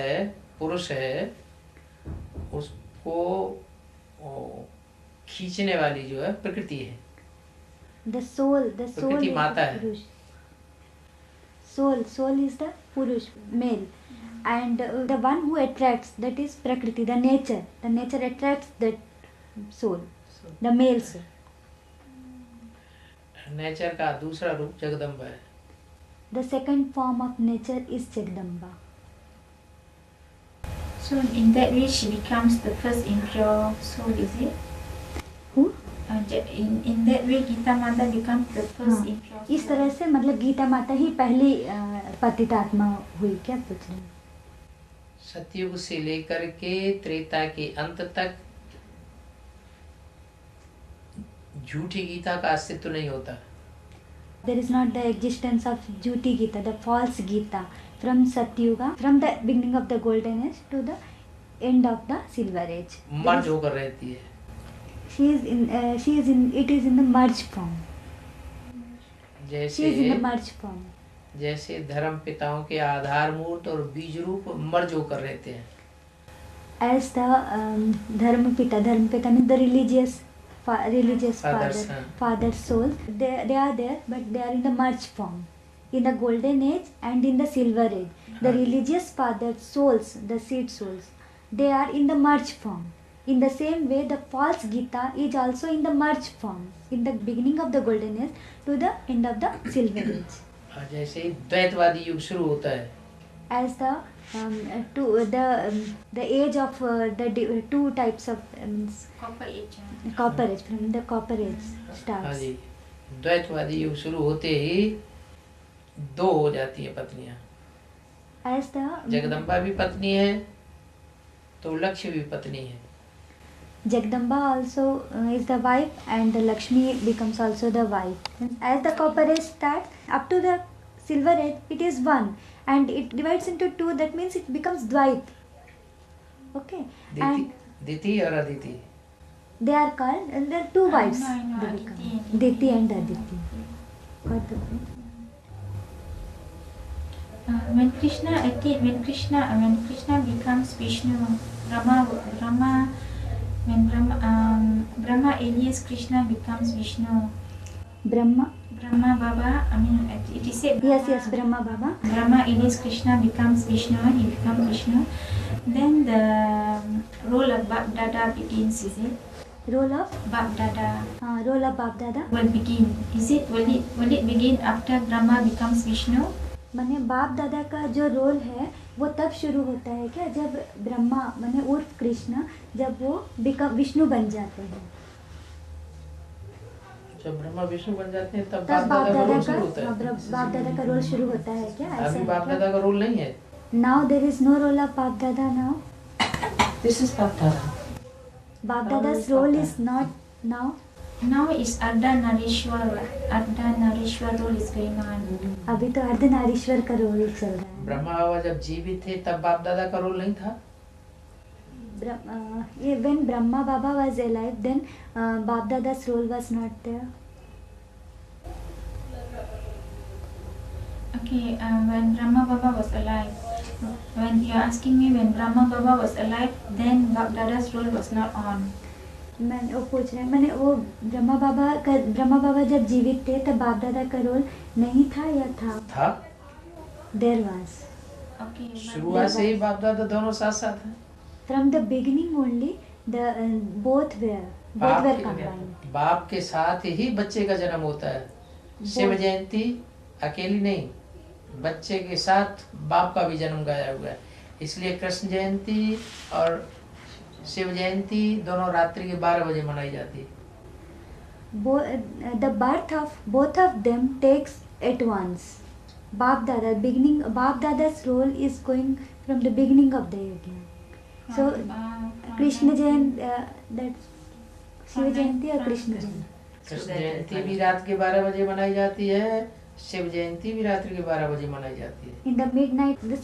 है, पुरुष है, उसको खींचने वाली जो है प्रकृति है। The soul प्रकृति is माता the है। Purush. Soul is the Purush, male. And the one who attracts, that is Prakriti, the nature. The nature attracts that soul, the male soul. Nature का दूसरा रूप जगदम्बा है। The second form of nature is Jagdamba. So in that way she becomes the first impure soul, is it? Who? In that way Gita Mata becomes the first impure soul. इस तरह से मतलब गीता माता ही पहली पतित आत्मा हुई, क्या पूछ रहे हैं? सतयुग से लेकर के त्रेता के अंत तक झूठी गीता का अस्तित्व नहीं होता। There is not the existence of Jhuti Gita, the false Gita, from Satyuga, from the beginning of the golden age to the end of the silver age. मर्ज होकर रहती है। It is in the merge form. जैसे She is in the merge form. जैसे धर्म पिताओं के आधार मूर्त और बीज रूप मर्ज होकर रहते हैं। As the Dharma Pita means the religious father souls, they are there, but they are in the merge form. In the golden age and in the silver age, the religious father souls, the seed souls, they are in the merge form. In the same way, the false Gita is also in the merge form, in the beginning of the golden age to the end of the silver age. जैसे द्वैतवादी युग शुरू होता है। As the age of the two types of copper age, from the copper age starts. हाँ जी, द्वैतवादी युग शुरू होते ही दो हो जाती है पत्नियां। As the जगदम्बा भी पत्नी है तो लक्ष्मी भी पत्नी है। Jagdamba also is the wife and the Lakshmi becomes also the wife. As the copper age starts, up to the silver age, it is one and it divides into two. That means it becomes Dvait. Okay. दिति और Aditi. They are called, and there are two wives. No, they become Diti and Aditi. Got the point? When Krishna becomes Vishnu, Brahma alias Krishna becomes Vishnu. Brahma Baba, it is said. Yes, Brahma Baba. Brahma alias Krishna becomes Vishnu, he becomes Vishnu. Then the role of Bap Dada begins, is it? Role of Bap Dada role of Bap Dada will begin. Is it? Will it begin after Brahma becomes Vishnu? माने बाप दादा का जो role है वो तब शुरू होता है क्या, जब ब्रह्मा माने उर्फ कृष्ण जब वो विष्णु बन जाते हैं। जब ब्रह्मा विष्णु बन जाते हैं तब बाप दादा का रोल शुरू होता है क्या? अभी बाप दादा का रोल नहीं है। Now there is no role of बाप दादा नाउ। दिस इज बाप दादा। बाप दादा's role is not now. Now is Ardhanarishwar role is going on. अभी तो अर्धनारीश्वर का रोल चल रहा है। ब्रह्मा बाबा जब जीवित थे तब बाप दादा का रोल नहीं था। When Brahma Baba was alive, then Bap Dada's role was not there. Okay, when Brahma Baba was alive, when you are asking me when Brahma Baba was alive, then Bap Dada's role was not on. मैंने वो पूछ रहे हैं, मैंने वो ब्रह्मा बाबा जब जीवित थे तब बाप दादा का रोल नहीं था या था? There was. Okay. शुरुआत से ही बाप दादा दोनों साथ साथ हैं। From the beginning only, the both were combined. बाप के साथ ही बच्चे का जन्म होता है। शिव जयंती अकेली नहीं, बच्चे के साथ बाप का भी जन्म गाया हुआ है। इसलिए कृष्ण जयंती और शिव जयंती दोनों रात्रि के 12 बजे मनाई जाती है। The birth of both of them takes at once. Bap Dada's role is going from the beginning of the year. So Krishna Jayanti, that's Shiv Jayanti or Krishna Jayanti? Krishna जयंती भी रात के 12 बजे मनाई जाती है, शिव जयंती भी रात्रि के 12 बजे मनाई जाती है। In the midnight, the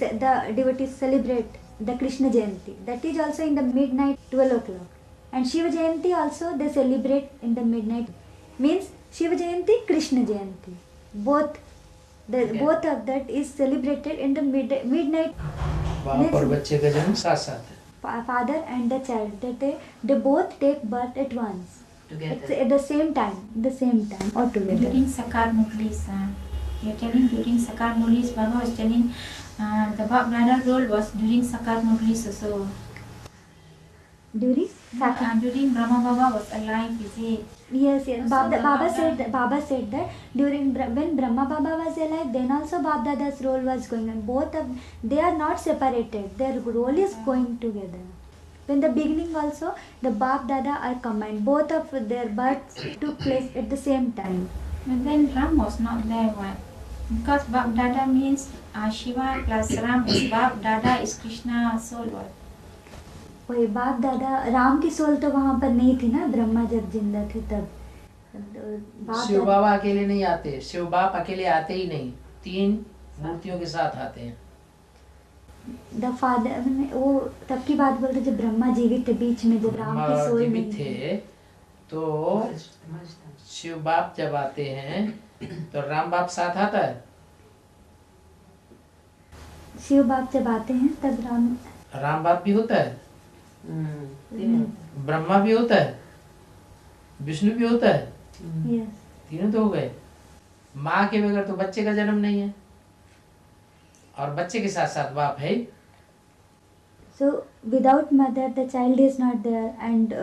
devotees celebrate the Krishna Jayanti. That is also in the midnight 12 o'clock. And Shiva Jayanti also they celebrate in the midnight. Means Shiva Jayanti, Krishna Jayanti. Both of that is celebrated in the midnight बाप और बच्चे का जन्म साथ साथ है Father and the child, that they both take birth at once. together. It's at the same time, or together. During Sakar Murlis, you're telling during Sakar Murlis, Baba was telling the brother role was during Sakar Murlis also. During Sakar. During Brahma Baba was alive, is it? Yes. So Baba said that during when Brahma Baba was alive, then also Bab Dada's role was going on. Both of they are not separated. Their role is going together. In the beginning also, the Bab Dada are combined. Both of their births took place at the same time. But then Ram was not there, why? Because Bab Dada means Shiva plus Ram is Bab Dada is Krishna soul. What? वही बाप दादा राम की soul तो वहाँ पर नहीं थी ना, ब्रह्मा जब जिंदा थे तब। शिव बाबा अकेले नहीं आते, शिव बाप अकेले आते ही नहीं, 3 मूर्तियों के साथ आते हैं। द फादर वो तब की बात बोलते जब ब्रह्मा जीवित थे, बीच में जब राम की सोल जीवित थे तो शिव बाप जब आते हैं तो राम बाप साथ आता है। शिव बाप जब आते हैं तब राम बाप भी होता है, ब्रह्मा भी होता है, विष्णु भी होता है। तीनों तो हो गए। माँ के बगैर तो बच्चे का जन्म नहीं है, और बच्चे के साथ साथ बाप है। So without mother the child is not there, and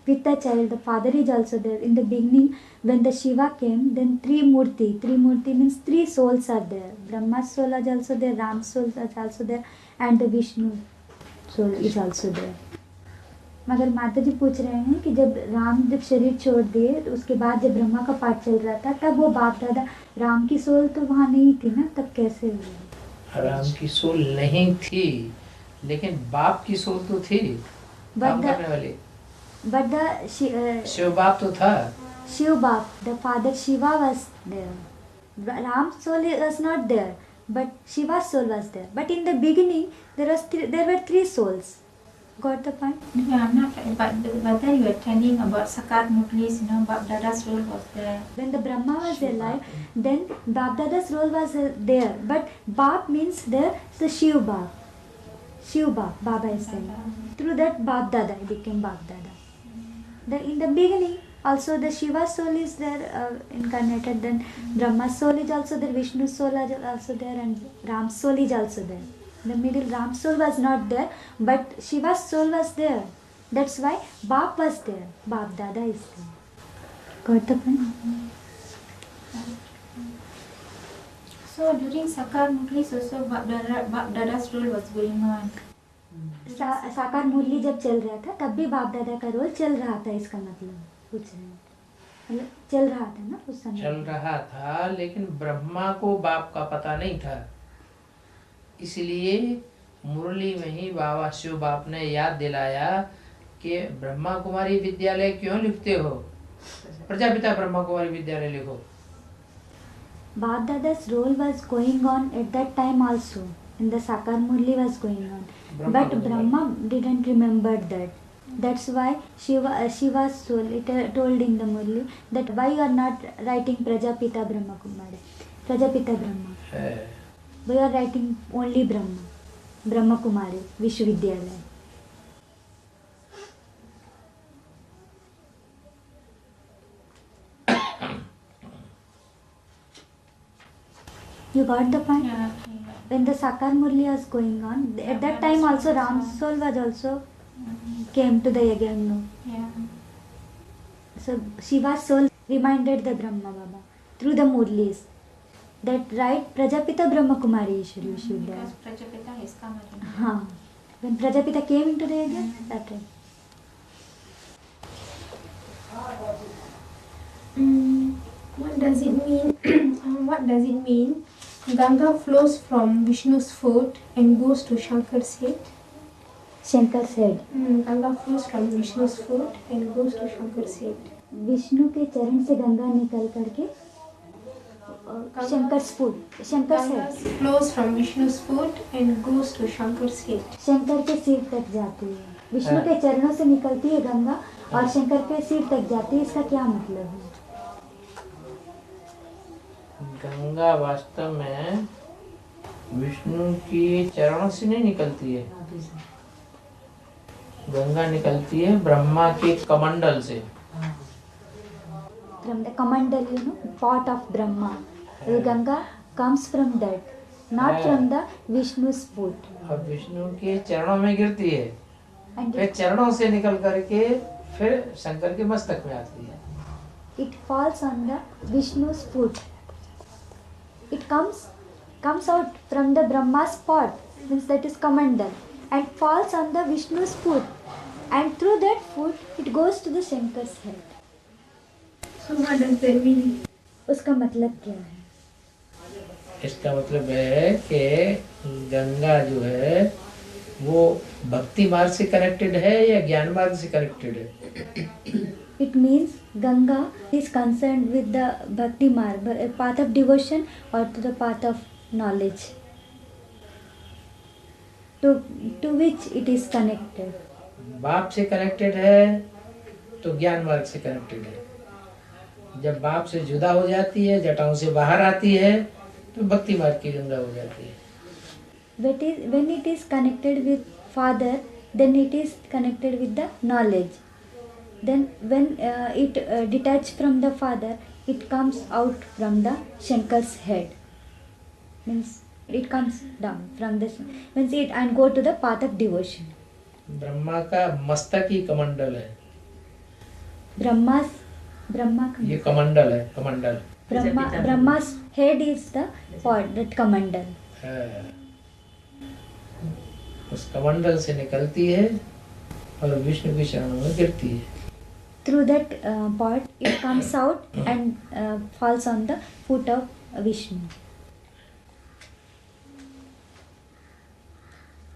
with the child the father is also there. In the beginning when the Shiva came, then three murti means 3 souls are there. Brahma's soul is also there, Ram's soul is also there, and the Vishnu soul is also there. मगर माता जी पूछ रहे हैं कि जब शरीर छोड़ दिए तो उसके बाद जब ब्रह्मा का पाठ चल रहा था तब वो बाप दादा, राम की सोल तो वहाँ नहीं थी ना, तब कैसे हुआ? राम की सोल नहीं थी, लेकिन बाप की सोल तो थी, काम करने वाले। But the शिव बाप तो था। Shiv Bap, the father Shiva was there. Ram's soul was not there, but Shiva's soul was there. But in the beginning, there were 3 souls. Got the point? Yeah, I'm not. But then you were telling about Sakar Murlis, Bab Dada's role was there. When the Brahma was alive, then Bab Dada's role was there. But Bap means there, the Shiv Bap. Shiv Bap, Baba is saying. Through that Bab Dada became Bab Dada. In the beginning, also the Shiva soul is there incarnated, then Brahma's soul is also there, Vishnu's soul is also there, and Ram's soul is also there. In the middle, Ram's soul was not there, but Shiva's soul was there. That's why Bap was there, Bap Dada is there. Got the point? So during Sakar Murlis also Bab Dada's role was going on. साकार मुरली जब चल रहा था तब भी बाप दादा का रोल चल रहा था, इसका मतलब पूछ रहे हैं, मतलब चल रहा था ना उस समय। चल रहा था, लेकिन ब्रह्मा को बाप का पता नहीं था, इसलिए मुरली में ही बाबा शिव बाप ने याद दिलाया कि ब्रह्मा कुमारी विद्यालय क्यों लिखते हो, प्रजापिता ब्रह्मा कुमारी विद्यालय लिखो। Bap Dada's role was going on at that time also, and the Sakar Murli was going on. But Brahma didn't remember that. That's why Shiva's soul, it told in the Murli that why you are not writing Prajapita Brahma Kumari, Prajapita Brahma. We are writing only Brahma Kumari, Vishwavidyalaya. You got the point? Yeah. When the Sakar Murli was going on, at that time also Ram's soul was also came to the Yagna. Yeah. So Shiva's soul reminded the Brahma Baba through the Murlis that right Prajapita Brahma Kumari Ishwari Vishwavidyalaya. Because Prajapita is coming. Haan. When Prajapita came into the Yagna, that time. What does it mean? What does it mean? Ganga flows from Vishnu's foot and goes to Shankar's head. Shankar's head. Ganga flows from Vishnu's foot and goes to Shankar's head. Vishnu के चरण से गंगा निकल करके Shankar's foot, Shankar's Ganga head. flows from Vishnu's foot and goes to Shankar's head. Shankar के सिर तक जाती है, विष्णु के चरणों से निकलती है गंगा और शंकर के सिर तक जाती है। इसका क्या मतलब है? गंगा वास्तव में विष्णु की चरणों से नहीं निकलती है, गंगा निकलती है ब्रह्मा के कमंडल से। From the Kamandal, pot of Brahma. The Ganga comes from that, not from the Vishnu's foot. अब विष्णु के चरणों में गिरती है, And फिर चरणों से निकल करके फिर शंकर के मस्तक में आती है। it falls on the Vishnu's foot. It comes out from the Brahma's pot, means that is Kamandal, and falls on the Vishnu's foot. And through that foot, it goes to the Shankar's head. So what does that mean? उसका मतलब क्या है? इसका मतलब है कि गंगा जो है वो भक्ति मार्ग से कनेक्टेड है या ज्ञान मार्ग से कनेक्टेड है? It means Ganga is concerned with the Bhakti Marg, path of devotion or to the path of knowledge, to which it is connected. बाप से कनेक्टेड है तो ज्ञान मार्ग से कनेक्टेड है। जब बाप से जुदा हो जाती है, जटाओं से बाहर आती है, तो भक्ति मार्ग की गंगा हो जाती है। When it is connected with father, then it is connected with the knowledge. Then when it detached from the father, it comes out from the Shankar's head. Means it comes down from the, means it and go to the path of devotion. Brahma का मस्तक ही कमंडल है। ब्रह्मा ये कमंडल है, कमंडल। Brahma's head is the pot, that Kamandal. उस कमंडल से निकलती है और विष्णु के चरणों में गिरती है। Through that pot, it comes out and falls on the foot of Vishnu.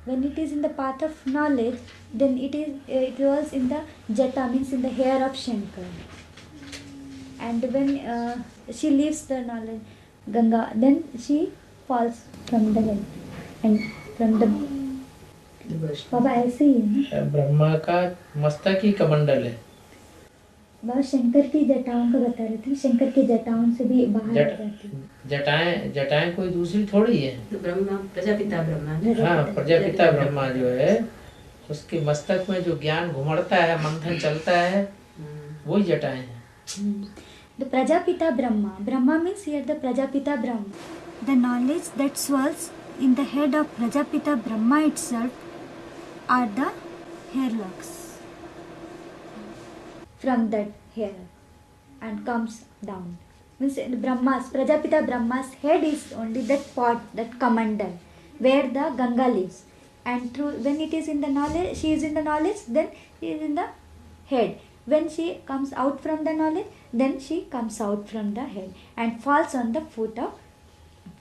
When it is in the path of knowledge, then it was in the jata, means in the hair of Shankar. And when she leaves the knowledge, Ganga, then she falls from the head and from the बाबा ऐसे ही है ना? ब्रह्मा का मस्तक ही कमंडल है। बाबा शंकर की जटाओं का बता रहे थे, शंकर की जटाओं से भी बाहर आ जाती है। जटाएं कोई दूसरी थोड़ी है। तो ब्रह्मा प्रजापिता ब्रह्मा, हाँ, प्रजापिता ब्रह्मा जो है उसके मस्तक में जो ज्ञान घुमड़ता है, मंथन चलता है, वही जटाएं हैं। The Prajapita Brahma. Brahma means here the Prajapita Brahma. The knowledge that swirls in the head of Prajapita Brahma itself are the hairlocks from that hair and comes down. Means Prajapita Brahma's head is only that pot, that Kamandal, where the Ganga lives. And through when it is in the knowledge, she is in the knowledge, then she is in the head. When she comes out from the knowledge, then she comes out from the head and falls on the foot of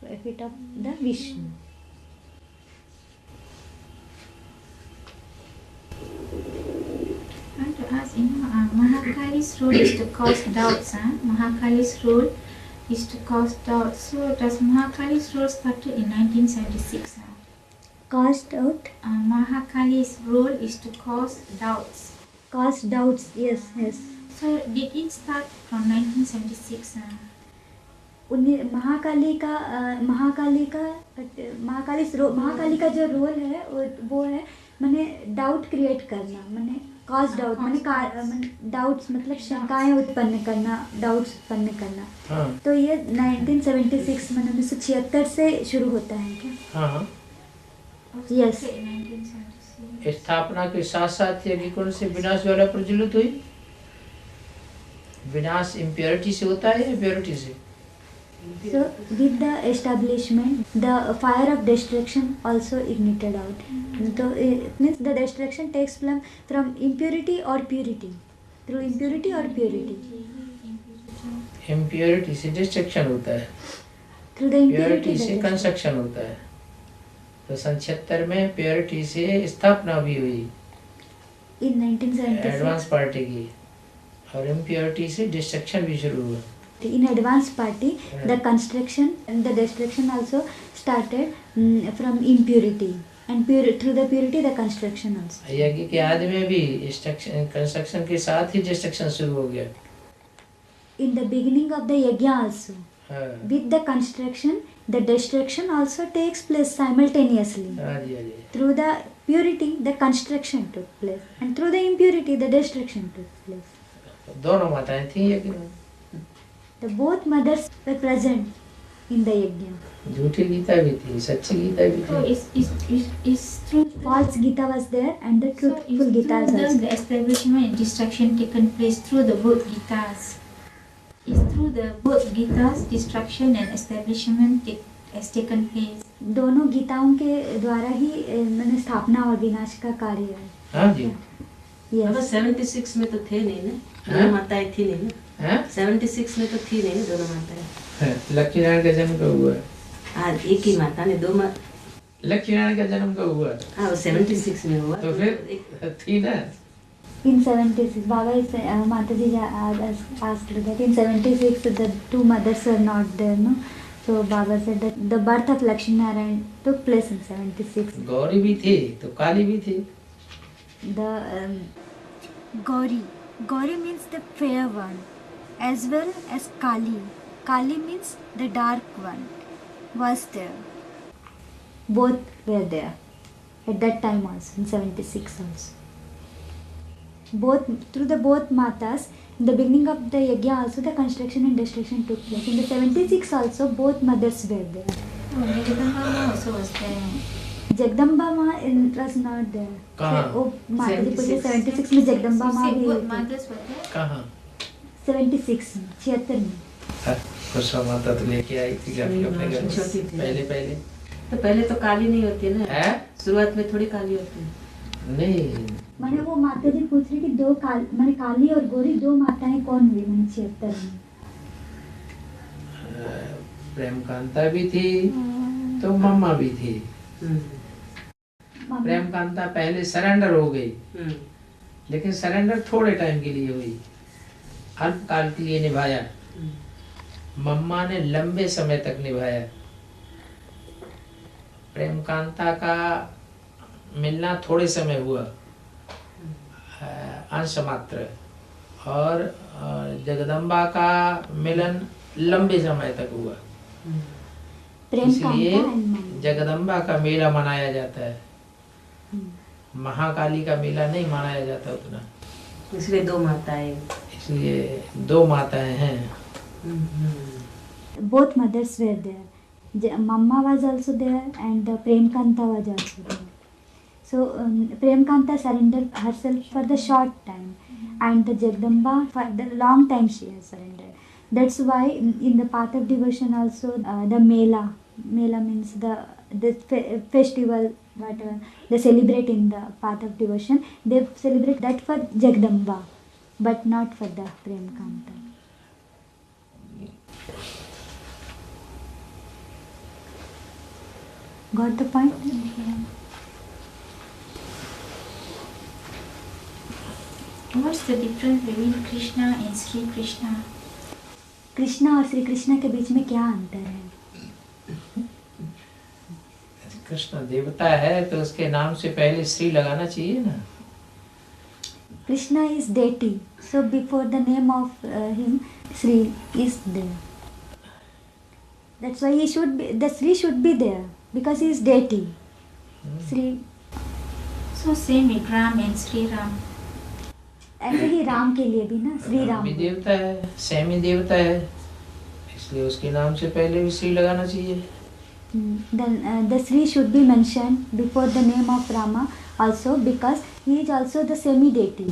the Vishnu. I want to ask, Mahakali's role is to cause doubts. Mahakali's role is to cause doubts. So does Mahakali's role started in 1976? Cast out? Mahakali's role is to cause doubts. Cast doubts, yes. So did it start from 1976? Mahakali का जो role है वो है मैंने doubt create करना, मैंने cause doubt, मैंने doubts मतलब शंकाएं उत्पन्न करना, डाउट्स उत्पन्न करना। हाँ। तो ये 1976 में 1976 से शुरू होता है क्या? हाँ। यस। स्थापना के साथ साथ यज्ञ कुंड से विनाश ज्वाला प्रज्वलित हुई। विनाश इम्प्योरिटी से होता है या प्योरिटी से? So with the establishment, the fire of destruction also ignited out. So it means the destruction takes from impurity or purity, through impurity or purity. Impurity से destruction होता है, through the impurity से construction होता है। तो 1976 में purity से स्थापना भी हुई in 1976 एडवांस पार्टी की, और इम्प्योरिटी से डिस्ट्रक्शन भी शुरू हुआ। In advanced party, the construction and the destruction also started from impurity, and through the purity the construction also. यज्ञ के आदि में भी कंस्ट्रक्शन के साथ ही डिस्ट्रक्शन शुरू हो गया। In the beginning of the yajna also, with the construction the destruction also takes place simultaneously. हाँ जी, हाँ जी। Through the purity, the construction took place, and through the impurity, the destruction took place. दोनों माताएं थी यज्ञ में। The both mothers were present in the yajna. झूठी गीता भी थी, सच्ची गीता भी So थी। is through False Gita was there, and the so truthful is Gita was through also. the establishment and destruction taken place through the both Gitas. Is through the both Gitas destruction and establishment has taken place. दोनों गीताओं के द्वारा ही मैंने स्थापना और विनाश का कार्य है. हाँ जी। बाबा 76 में तो थे नहीं ना, हाँ? दोनों माताएं थी नहीं ना, हाँ? 76 में तो थी नहीं ना दोनों माताएं। लक्ष्मी नारायण का जन्म कब हुआ? हाँ, एक ही माता ने दो माता। लक्ष्मी नारायण का जन्म कब हुआ? हाँ, वो 76 में हुआ। तो फिर थी ना। In 76, Baba is Mataji asked that in 76 the two mothers were not there, no. So Baba said that the birth of Lakshmi Narayan took place in 76. Gauri भी थी तो काली भी थी। The Gauri means the fair one, as well as Kali. Kali means the dark one. Was there. Both were there at that time also, in 76 also. Through the both matas, in the beginning of the yajna also the construction and destruction took place. In the 76 also both mothers were there. Oh, Jagadamba also was there. Jagdamba Ma was not there. कहाँ? वो माताजी पूछे 76 में जगदम्बा माँ भी Both थी. mothers were there. कहाँ? 76 में 76 में. कुशा माता तो लेके आई थी घर अपने घर में। छोटी थी। पहले तो पहले तो काली नहीं होती ना, है? शुरुआत में थोड़ी काली होती है। नहीं, मैंने वो माताजी पूछ रही कि मैंने काली और गोरी दो माताएं कौन हुई मैंने 76 में. प्रेम कांता भी थी तो मम्मा भी थी। मम्मी- प्रेम कांता पहले सरेंडर हो गई, लेकिन सरेंडर थोड़े टाइम के लिए हुई, अल्पकाल के लिए निभाया। मम्मा ने लंबे समय तक निभाया। प्रेम कांता का मिलना थोड़े समय हुआ, अंश मात्र, और जगदम्बा का मिलन लंबे समय तक हुआ। प्रेम इसलिए कांता and मम्मी. जगदम्बा का मेला मनाया जाता है, महाकाली का मेला नहीं मनाया जाता उतना, इसलिए दो माताएं। इसलिए दो माताएं हैं। Both mothers were there. Mama was also there and the Prem Kanta was also there. So Prem Kanta surrendered herself for the short time, and the Jagdamba for the long time she has surrendered. That's why in the path of devotion also the mela means the festival whatever they celebrate in the path of devotion, they celebrate that for Jagdamba, but not for the Prem Kanta. Got the point? What's the difference between Krishna and Sri Krishna? Krishna और श्री कृष्ण के बीच में क्या अंतर है? कृष्ण देवता है तो उसके नाम से पहले श्री लगाना चाहिए ना। Krishna is deity, so before the name of him, Sri is there. That's why the Sri should be there because he is deity. Sri. So same with Ram and Sri Ram. ऐसे ही राम के लिए भी ना श्री राम. भी देवता है, semi देवता है, इसलिए उसके नाम से पहले भी श्री लगाना चाहिए। Then the Sri should be mentioned before the name of Rama also because he is also the semi deity.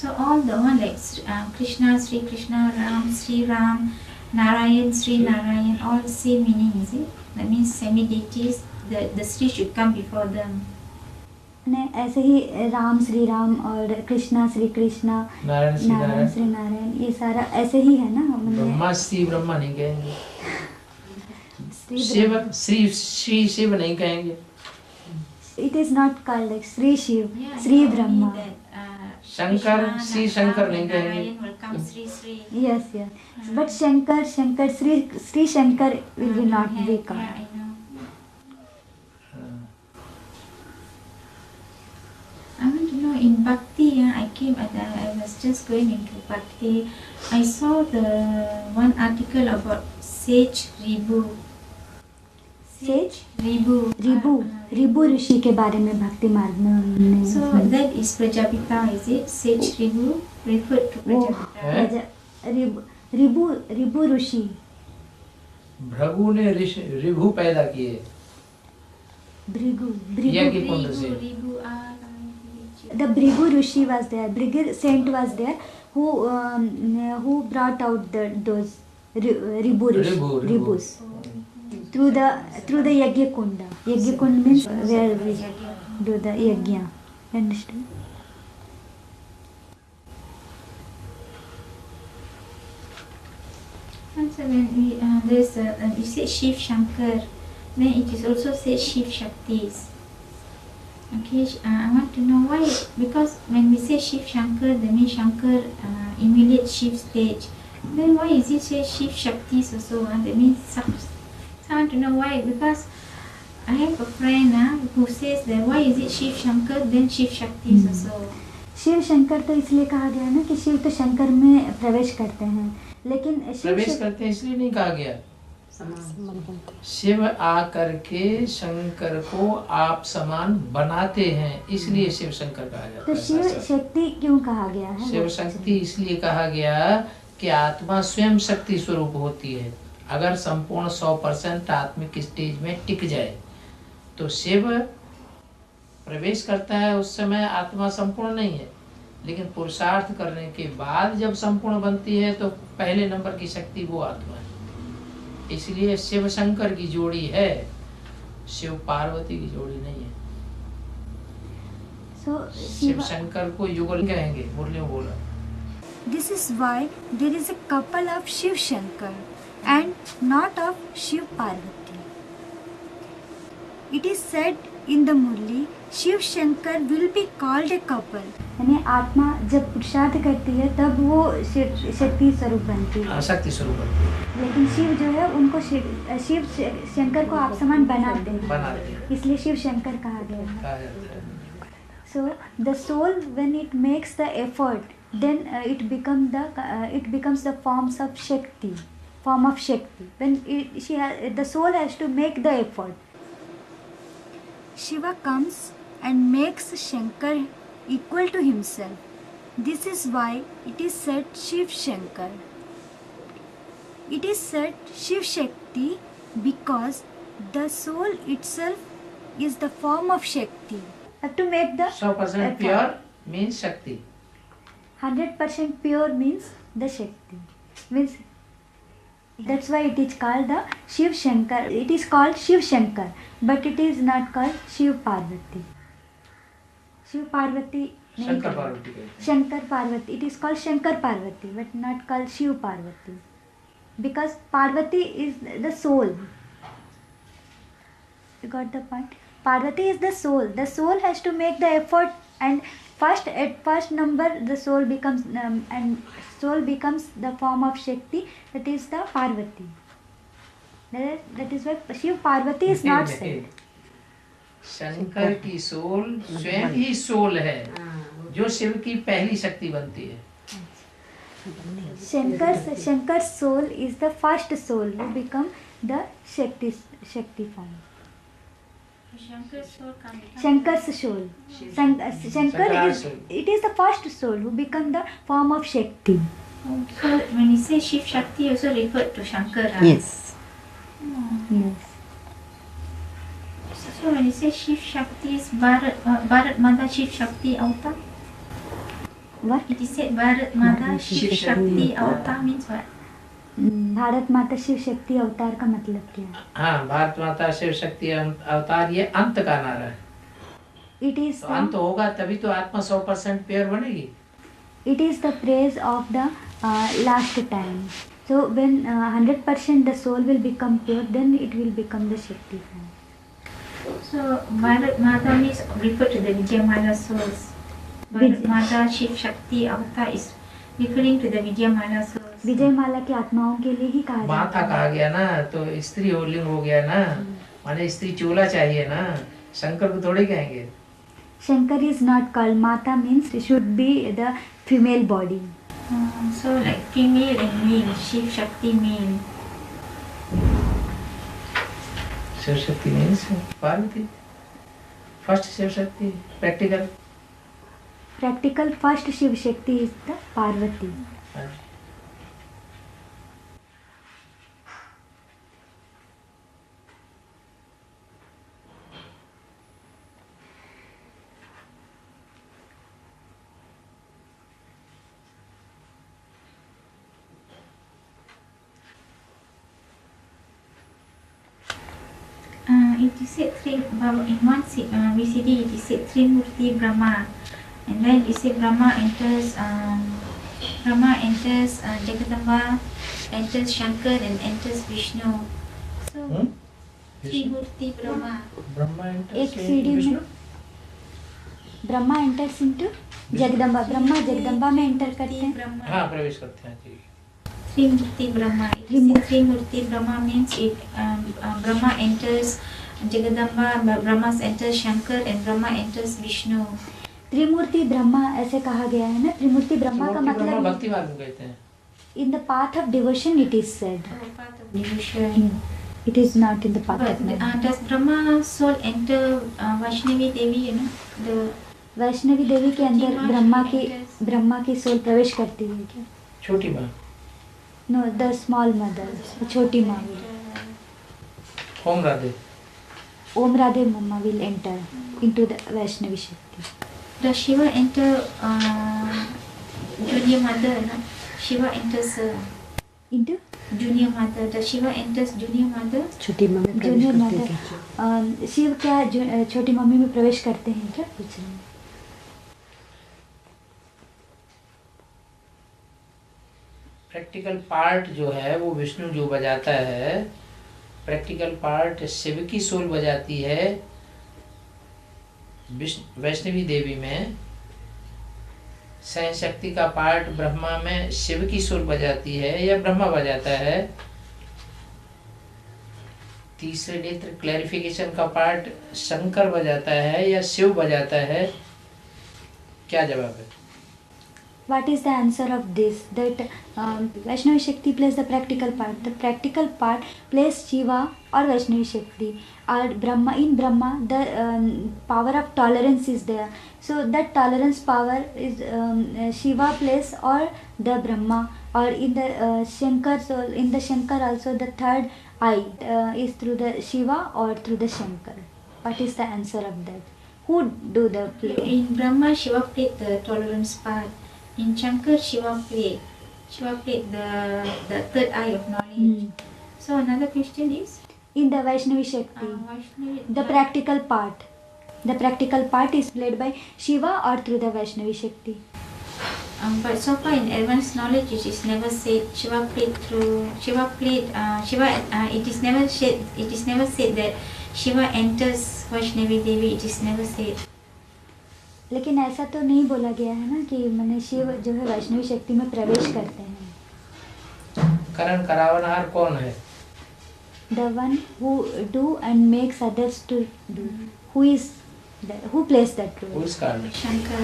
So all the one like Krishna, Sri Krishna, Ram, Sri Ram, Narayan, Sri Narayan, all same meaning, is it? That means semi deities. The Sri should come before them. ने ऐसे ही राम श्री राम और कृष्णा श्री कृष्णा, नारायण श्री नारायण श्री नारायण, ये सारा ऐसे ही है ना. ब्रह्मा श्री ब्रह्मा नहीं कहेंगे, श्री शिव श्री श्री शिव नहीं कहेंगे। It is not called like Sri Shiv, Yeah, Sri only Brahma. that, Shankar Krishna, Shri Shankar नहीं Narayan कहेंगे। will come Sri Sri. Yes, yes. But Shankar, Sri Shankar will not be Yeah, called. I know. I want to know in Bhakti, I was just going into Bhakti. I saw the one article about Sage Ribu. Says Ribu. Ribu ऋषि के बारे में भक्ति मार्ग में उन्होंने So that is Prajapita, is it? Sage Ribu referred to वो Prajapita. Ribu ऋषि भृगु ने रिभु पैदा किए भृगु यज्ञ कुंड से। Ribu, the Bhrigu Rishi was there, Bhrigu saint was there who brought out those ribus through the yagya kunda. Yagya kunda means where we do the yagya. Understood? And so when we there's you say Shiv Shankar, then it is also said Shiv Shaktis. Okay, I want to know why, because when we say Shiv Shankar, that means Shankar emulates Shiv's stage. Then why is it say Shiv Shaktis also? That means so I want to know why, because I have a friend who says that why is it Shiv Shankar then Shiv Shaktis also? Shiv Shankar तो इसलिए कहा गया ना कि शिव तो शंकर में प्रवेश करते हैं, लेकिन प्रवेश करते हैं इसलिए नहीं कहा गया। शिव आकर के शंकर को आप समान बनाते हैं, इसलिए शिव शंकर कहा जाता तो है। शिव शक्ति क्यों कहा गया है? शिव शक्ति इसलिए कहा गया कि आत्मा स्वयं शक्ति स्वरूप होती है। अगर संपूर्ण 100% आत्मिक स्टेज में टिक जाए तो शिव प्रवेश करता है, उस समय आत्मा संपूर्ण नहीं है, लेकिन पुरुषार्थ करने के बाद जब संपूर्ण बनती है तो पहले नंबर की शक्ति वो आत्मा है। इसलिए शिव शंकर की जोड़ी है, शिव पार्वती की जोड़ी नहीं है। शिव शंकर को युगल कहेंगे, मुरलियों बोला। This is why there is a couple of Shiv Shankar and not of Shiv Parvati. It is said in the Murli, Shiv Shankar will be called a couple. यानी आत्मा जब पुरुषार्थ करती है तब वो शक्ति स्वरूप बनती है, शक्ति स्वरूप बनती है, लेकिन शिव जो है उनको शिव शंकर को आप समान बनाते हैं, इसलिए शिव शंकर कहा गया है। So the soul, when it makes the effort, then it becomes the forms of Shakti, form of Shakti. When the soul has to make the effort, Shiva comes and makes Shankar equal to himself. This is why it is said Shiv Shankar. It is said Shiv Shakti because the soul itself is the form of Shakti. Have to make the 100% pure means Shakti. 100% pure means the Shakti. Means that's why it is called the Shiv Shankar. It is called Shiv Shankar, but it is not called Shiv Parvati. Shiv Parvati. Shankar Parvati. Shankar Parvati. It is called Shankar Parvati, but not called Shiv Parvati. Because Parvati is the soul. You got the point? Parvati is the soul. The soul has to make the effort, and at first number the soul becomes the form of Shakti. That is the Parvati. That is why Shiv Parvati is not said. Shankar की soul स्वयं ही soul है, जो शिव की पहली शक्ति बनती है। Shankar's soul is the first soul who become the Shakti form. Shankar's soul. Shankar is the first soul who become the form of Shakti. So when you say Shiv Shakti, also referred to Shankar. Yes. Yes. So when you say Shiv Shakti is Bharat Mata Shiv Shakti Avatar? What? It is said Bharat Mata Shiv Shakti Avatar means what? Bharat माता शिव शक्ति अवतार का मतलब क्या है? हाँ, भारत माता शिव शक्ति अवतार, ये अंत का नारा है। It is तो अंत होगा तभी तो आत्मा 100% प्योर बनेगी। It is the praise of the last time. So when 100% the soul will become pure, then it will become the Shakti form. So Bharat Mata means refer to the Vijayamala souls. Bharat Mata Shiv Shakti Avatar is referring to the Vijayamala souls. विजय माला की आत्माओं के लिए ही कहा जाता माता है। कहा गया ना, तो स्त्री होलिंग हो गया ना, माने स्त्री चोला चाहिए ना, शंकर को थोड़े कहेंगे। Shankar is not called Mata, means it should be the female body. So like female and male, Shiv Shakti male. Shiv Shakti means Parvati, first Shiv Shakti, practical. Practical first Shiv Shakti is the Parvati. It is said in one VCD it is said Trimurti Brahma, and then it said Brahma enters Jagadamba, enters Shankar and enters Vishnu. So Trimurti Brahma. Brahma एक सीढ़ी में Brahma enters into Jagdamba, Brahma Jagdamba में enter करते हैं। Brahma. हाँ प्रवेश करते हैं जी। Trimurti Brahma. It is said Trimurti Brahma means it Brahma enters Jagadamba, Brahma enters Shankar and Brahma enters Vishnu. त्रिमूर्ति ब्रह्मा ऐसे कहा गया है ना। त्रिमूर्ति ब्रह्मा का ब्रह्मा मतलब भक्ति मार्ग में कहते हैं। In the path of devotion it is said, Path of devotion. It is not in the path But of does Brahma's soul enter Vaishnavi Devi? You know the Vaishnavi Devi के अंदर ब्रह्मा की सोल प्रवेश करती है क्या? छोटी माँ, नो, द स्मॉल मदर, छोटी माँ। Om Radhe. Om Radhe mamma will enter into the Vaishnavi Shakti. does Shiva enter junior mother? No? Shiva enters इनटू junior mother. Does Shiva enters junior mother? छोटी मम्मी प्रवेश जूनियर करते हैं क्या? मदर। शिव क्या छोटी मम्मी में प्रवेश करते हैं क्या? पूछ रहे हैं। प्रैक्टिकल पार्ट जो है वो विष्णु जो बजाता है, प्रैक्टिकल पार्ट शिव की सोल बजाती है वैष्णवी देवी में, सहन शक्ति का पार्ट ब्रह्मा में शिव की सोल बजाती है या ब्रह्मा बजाता है, तीसरे नेत्र क्लैरिफिकेशन का पार्ट शंकर बजाता है या शिव बजाता है, क्या जवाब है? What is the answer of this? That Vaishnavi Shakti plays the practical part. The practical part plays Shiva or Vaishnavi Shakti. Or Brahma, in Brahma, the power of tolerance is there. So that tolerance power is Shiva plays or the Brahma, or in the Shankar. So in the Shankar also the third eye is through the Shiva or through the Shankar. What is the answer of that? Who do the play? In Brahma, Shiva played the tolerance part. In Shankar, Shiva played the third eye of knowledge. So another question is In the Vaishnavi Shakti, Vaishnavi. the practical part. The practical part is played by Shiva or through the Vaishnavi Shakti. But so far in advanced knowledge, it is never said Shiva played through Shiva played Shiva. It is never said that Shiva enters Vaishnavi Devi. It is never said. लेकिन ऐसा तो नहीं बोला गया है ना कि मैंने शिव जो है वैष्णवी शक्ति में प्रवेश करते हैं। करण करावनहार कौन है? The one who do and makes others to do. Who plays that role? पुरुष कार्ड Shankar.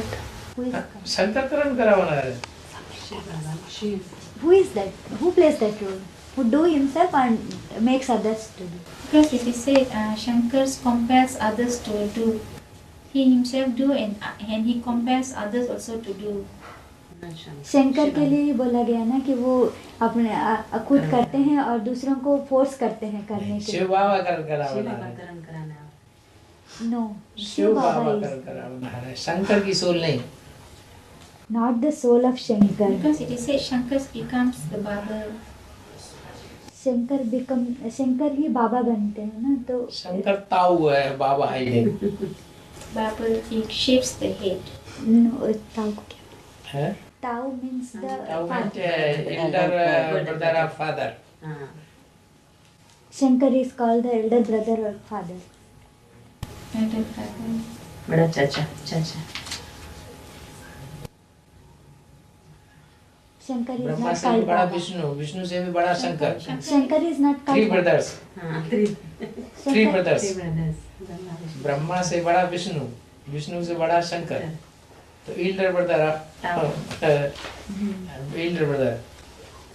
Who is शंकर करण करावनहार है। who is that? Who plays that role? Who do himself and makes others to do. Because it is said Shankar compels others to do. He himself do and he compels others also to do. Shankar के लिए ही बोला गया ना कि वो अपने खुद करते हैं और दूसरों को फोर्स करते हैं करने के शिव लिए। बाबा करण करावनहार है। करण कराना। नो, शिव बाबा करण करावनहार है, शंकर की सोल नहीं। Not the soul of Shankar. Because it is said Shankar becomes the Baba. Shankar ही बाबा बनते हैं ना, तो शंकर ताऊ है, बाबा है नहीं। Baba, he shapes the head. No, ताऊ को क्या? है? ताऊ मीन्स ताऊ the elder brother of father. हाँ। Shankar is called the elder brother और फादर। Elder brother. बड़ा चाचा चाचा। शंकर इज ब्रह्मा नॉट से भी कॉल्ड बड़ा बाबा। विष्णु, विष्णु से भी बड़ा Shankar. Shankar is not three called brothers, हाँ थ्री ब्रदर्स। brothers। ब्रह्मा से बड़ा विष्णु, विष्णु से बड़ा शंकर, तो elder brother, elder brother.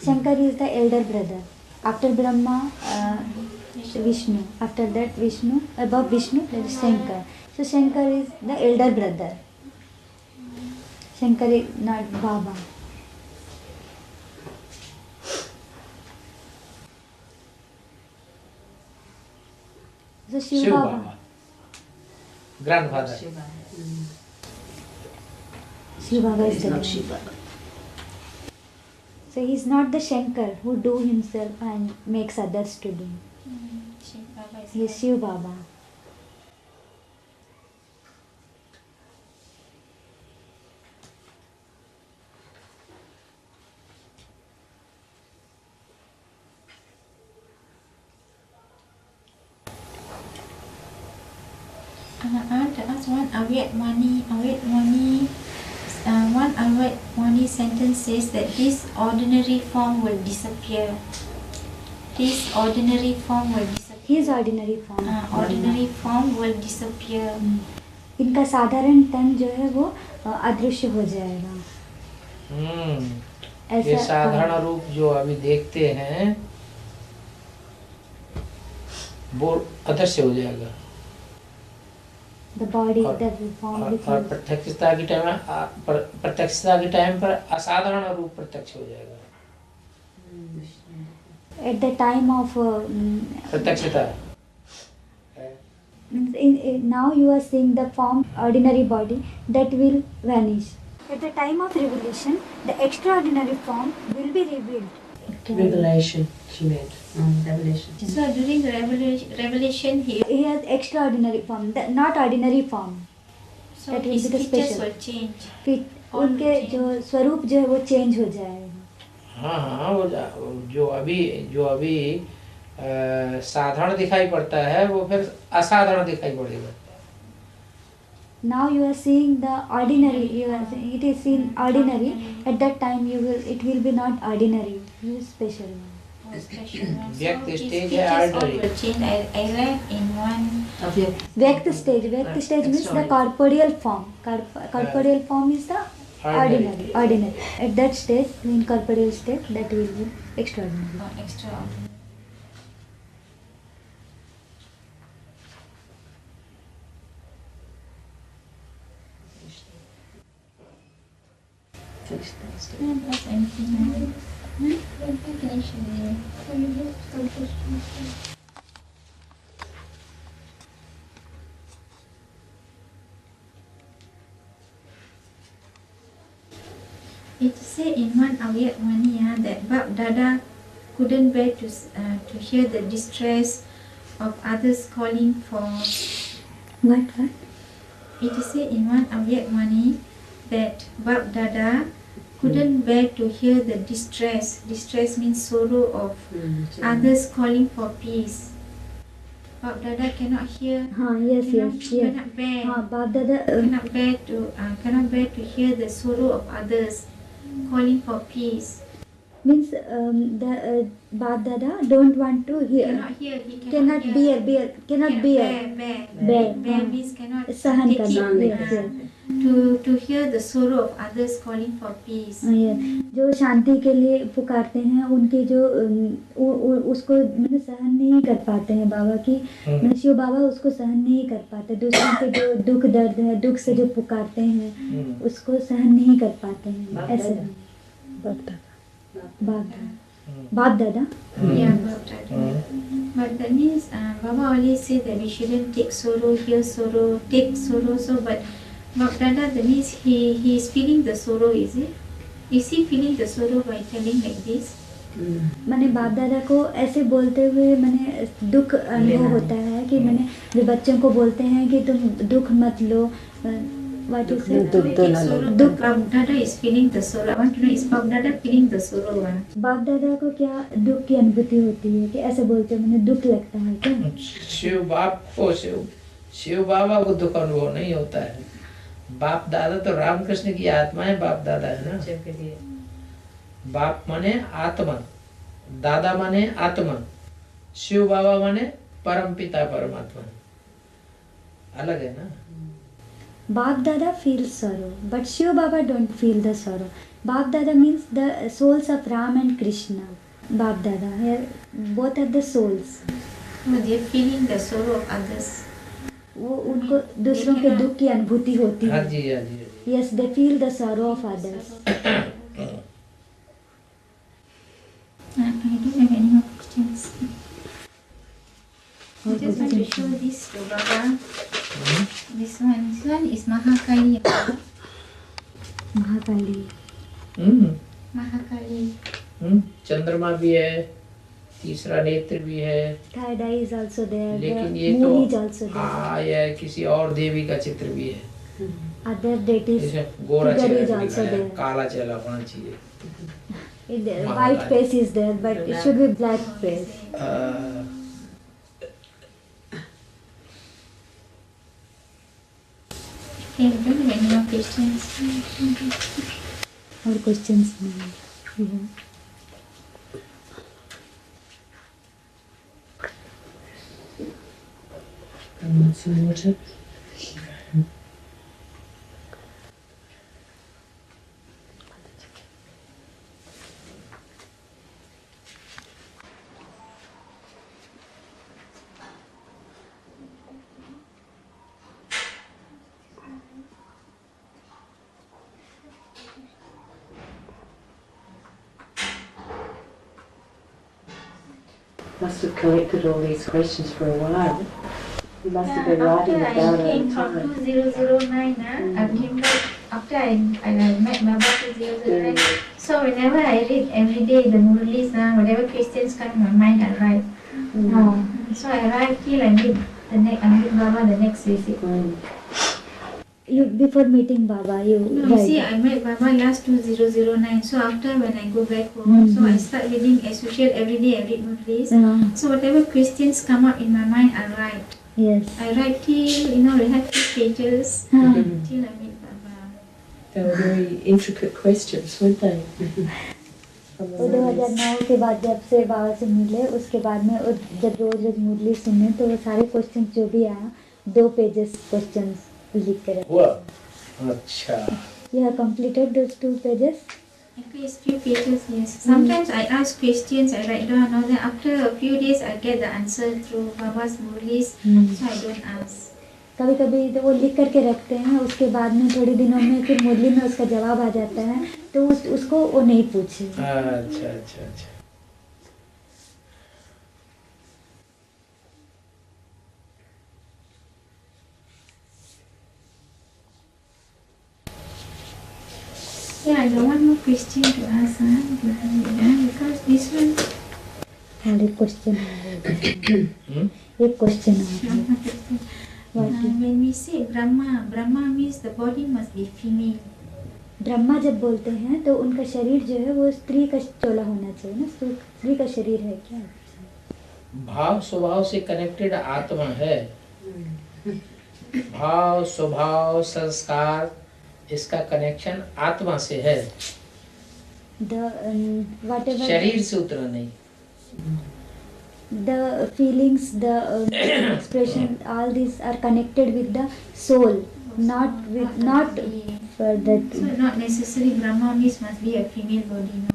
Shankar is the elder brother. After Brahma, Vishnu. After that, Vishnu, above Vishnu, there is Shankar. So Shankar is the elder brother. Shankar is not Baba. So Shiv Shiv Baba. Baba, grandfather. Shiva. Shiv Baba is He's the not grand- Shiva. So he is not the Shankar who do himself and makes others to do. Shiv Baba is He is Shiv Baba. I want to ask one Avyatmani, one Avyatmani sentence says that this ordinary form will disappear. This ordinary form will disappear. His ordinary form. Ordinary form will disappear. इनका साधारण तन जो है वो अदृश्य हो जाएगा. ये साधारण रूप जो अभी देखते हैं वो अदृश्य हो जाएगा. The body, और- the form which और is प्रत्यक्षता के टाइम पर असाधारण रूप प्रत्यक्ष हो जाएगा. at the time of प्रत्यक्षता now you are seeing the form ordinary body that will vanish. At the time of revelation, the extraordinary form will be revealed. Revelation, she made. Revelation. So during the revelation here, He has extraordinary form, not ordinary form. so That will his be the features special. will change. फिर उनके जो स्वरूप जो है वो change हो जाएगा. हाँ वो जो अभी साधारण दिखाई पड़ता है वो फिर असाधारण दिखाई पड़ेगा. Now you are seeing the ordinary. It is seen ordinary. At that time it will be not ordinary. It will be special. Or special one. So Vyakt his stage features है all ordinary. will change. I read in one. Vyakt stage means the corporeal form. Corporeal form is the ordinary. At that stage, in corporeal state, that will be extraordinary. Extraordinary. That's anything. Finish it. It said in one Avyatmani that Bab Dada couldn't bear to hear the distress of others calling for. What? It is said in one Avyatmani that Bab Dada couldn't bear to hear the distress. Distress means sorrow of others calling for peace. Bab Dada cannot hear. Yes. Cannot bear. Bab Dada. Cannot bear to hear the sorrow of others calling for peace. Means the Bab Dada don't want to hear. Cannot hear. He Cannot hear. bear. Cannot bear. Bear Bear. means cannot सहन take करना. it. Yes. To hear the sorrow of others calling for peace. जो शांति के लिए पुकारते हैं उनके जो उसको मैंने सहन नहीं कर पाते हैं बाबा की. मैंने शिव बाबा उसको सहन नहीं कर पाते. दूसरों के जो दुख दर्द है, दुख से जो पुकारते हैं उसको सहन नहीं कर पाते हैं. ऐसे बाप दादा. Yeah, Bab Dada. But that means Baba always say that we shouldn't take sorrow, hear sorrow, take sorrow. So, but Bab Dada, that means he is feeling the sorrow, is it? Is he feeling the sorrow by telling like this? मैंने बाप दादा को ऐसे बोलते हुए मैंने दुख अनुभव होता है कि मैंने वे बच्चों को बोलते हैं कि तुम दुख मत लो. What is it? Duk Bab Dada is feeling the sorrow. I want to know, is Bab Dada feeling the sorrow? बाप दादा को क्या दुख की अनुभूति होती है कि ऐसे बोलते हैं मैंने दुख लगता है क्या? शिव बाबा को दुख अनुभव नहीं होता है. बाप दादा तो रामकृष्ण की आत्मा है. बाप दादा है ना. बाप माने आत्मा, दादा माने आत्मा, शिव बाबा माने परम पिता परमात्मा. अलग है ना. Bap Dada feels sorrow, but Shiv Baba don't feel the sorrow. Bap Dada means the souls of Ram and Krishna. Bap Dada, here both are the souls. No, they're feeling the sorrow of others. वो उनको दूसरों के दुख की अनुभूति होती हाँ है. जी हाँ जी हाँ जी. Yes, they feel the sorrow of others. I don't have any more questions. I और just want to show questions? this to Baba. This one is Mahakali. Mahakali. Mahakali. चंद्रमा भी है, तीसरा नेत्र भी है, Third eye is also there. लेकिन The ये moon is तो also there. हाँ यह किसी और देवी का चित्र भी है. Other deities. इसमें गोरा figure is चेहरा also दिखाया है, there. काला चेहरा होना चाहिए. White face is there, but it should be black face. Okay, I don't have any more questions. और questions नहीं है. And want some water? Must have collected all these questions for a while. You must have been writing it down After I all came the from time. 2009, I came back after I met Baba 2009. So whenever I read every day the Murlis, whatever questions come in my mind, I write. So I write till I meet Baba the next visit. You before meeting Baba, you No, write. see, I met Baba last 2009. So after when I go back home, so I start reading as usual every day. I read Murlis. So whatever questions come up in my mind, I write. Yes. I write till we have 2 pages till I meet Baba. They were very intricate questions, weren't they? From the वो Murlis. 2009 के बाद जब से बाबा से मिले उसके बाद में जब रोज रोज मुरली सुने तो वो सारे क्वेश्चन जो भी आया 2 पेजेस क्वेश्चंस लिख कर हुआ. अच्छा. You have completed those 2 pages? At least few pages, yes. Sometimes I ask questions, I write down, and then after a few days I get the answer through Baba's Murlis, so I don't ask. कभी कभी तो वो लिख करके रखते हैं उसके बाद में थोड़े दिनों में फिर मुरली में उसका जवाब आ जाता है तो उसको वो नहीं पूछे. अच्छा अच्छा अच्छा. Yeah, I don't want more question to ask, because this one. और एक क्वेश्चन है. एक क्वेश्चन है. When we say Brahma means the body must be female. Brahma जब बोलते हैं तो उनका शरीर जो है वो स्त्री का चोला होना चाहिए ना. स्त्री का शरीर है क्या? भाव स्वभाव से कनेक्टेड आत्मा है. भाव स्वभाव संस्कार इसका कनेक्शन आत्मा से है, whatever शरीर से उतना नहीं. the feelings, the expression, all these are connected with the soul, not for that. So not necessarily Brahma means must be a female body, no.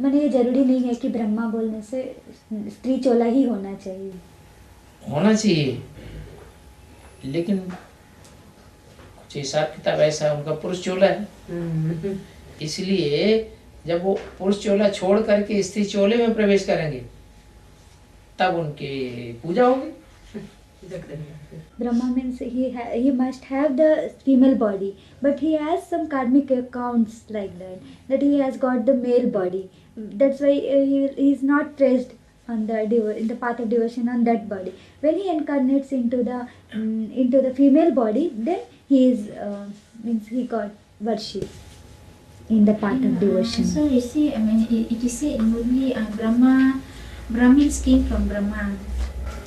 माने ये जरूरी नहीं है कि ब्रह्मा बोलने से स्त्री चोला ही होना चाहिए. होना चाहिए, लेकिन कुछ हिसाब किताब ऐसा है, उनका पुरुष चोला है. इसलिए जब वो पुरुष चोला छोड़ करके स्त्री चोले में प्रवेश करेंगे तब उनकी पूजा होगी. Brahma means he must have the female body, but he has some karmic accounts like that he has got the male body. That's why he is not raised on in the path of devotion on that body. When he incarnates into the female body, then he is means he got worship in the path of devotion. So you see, I mean, it is said in Murli, Brahmins came from Brahma.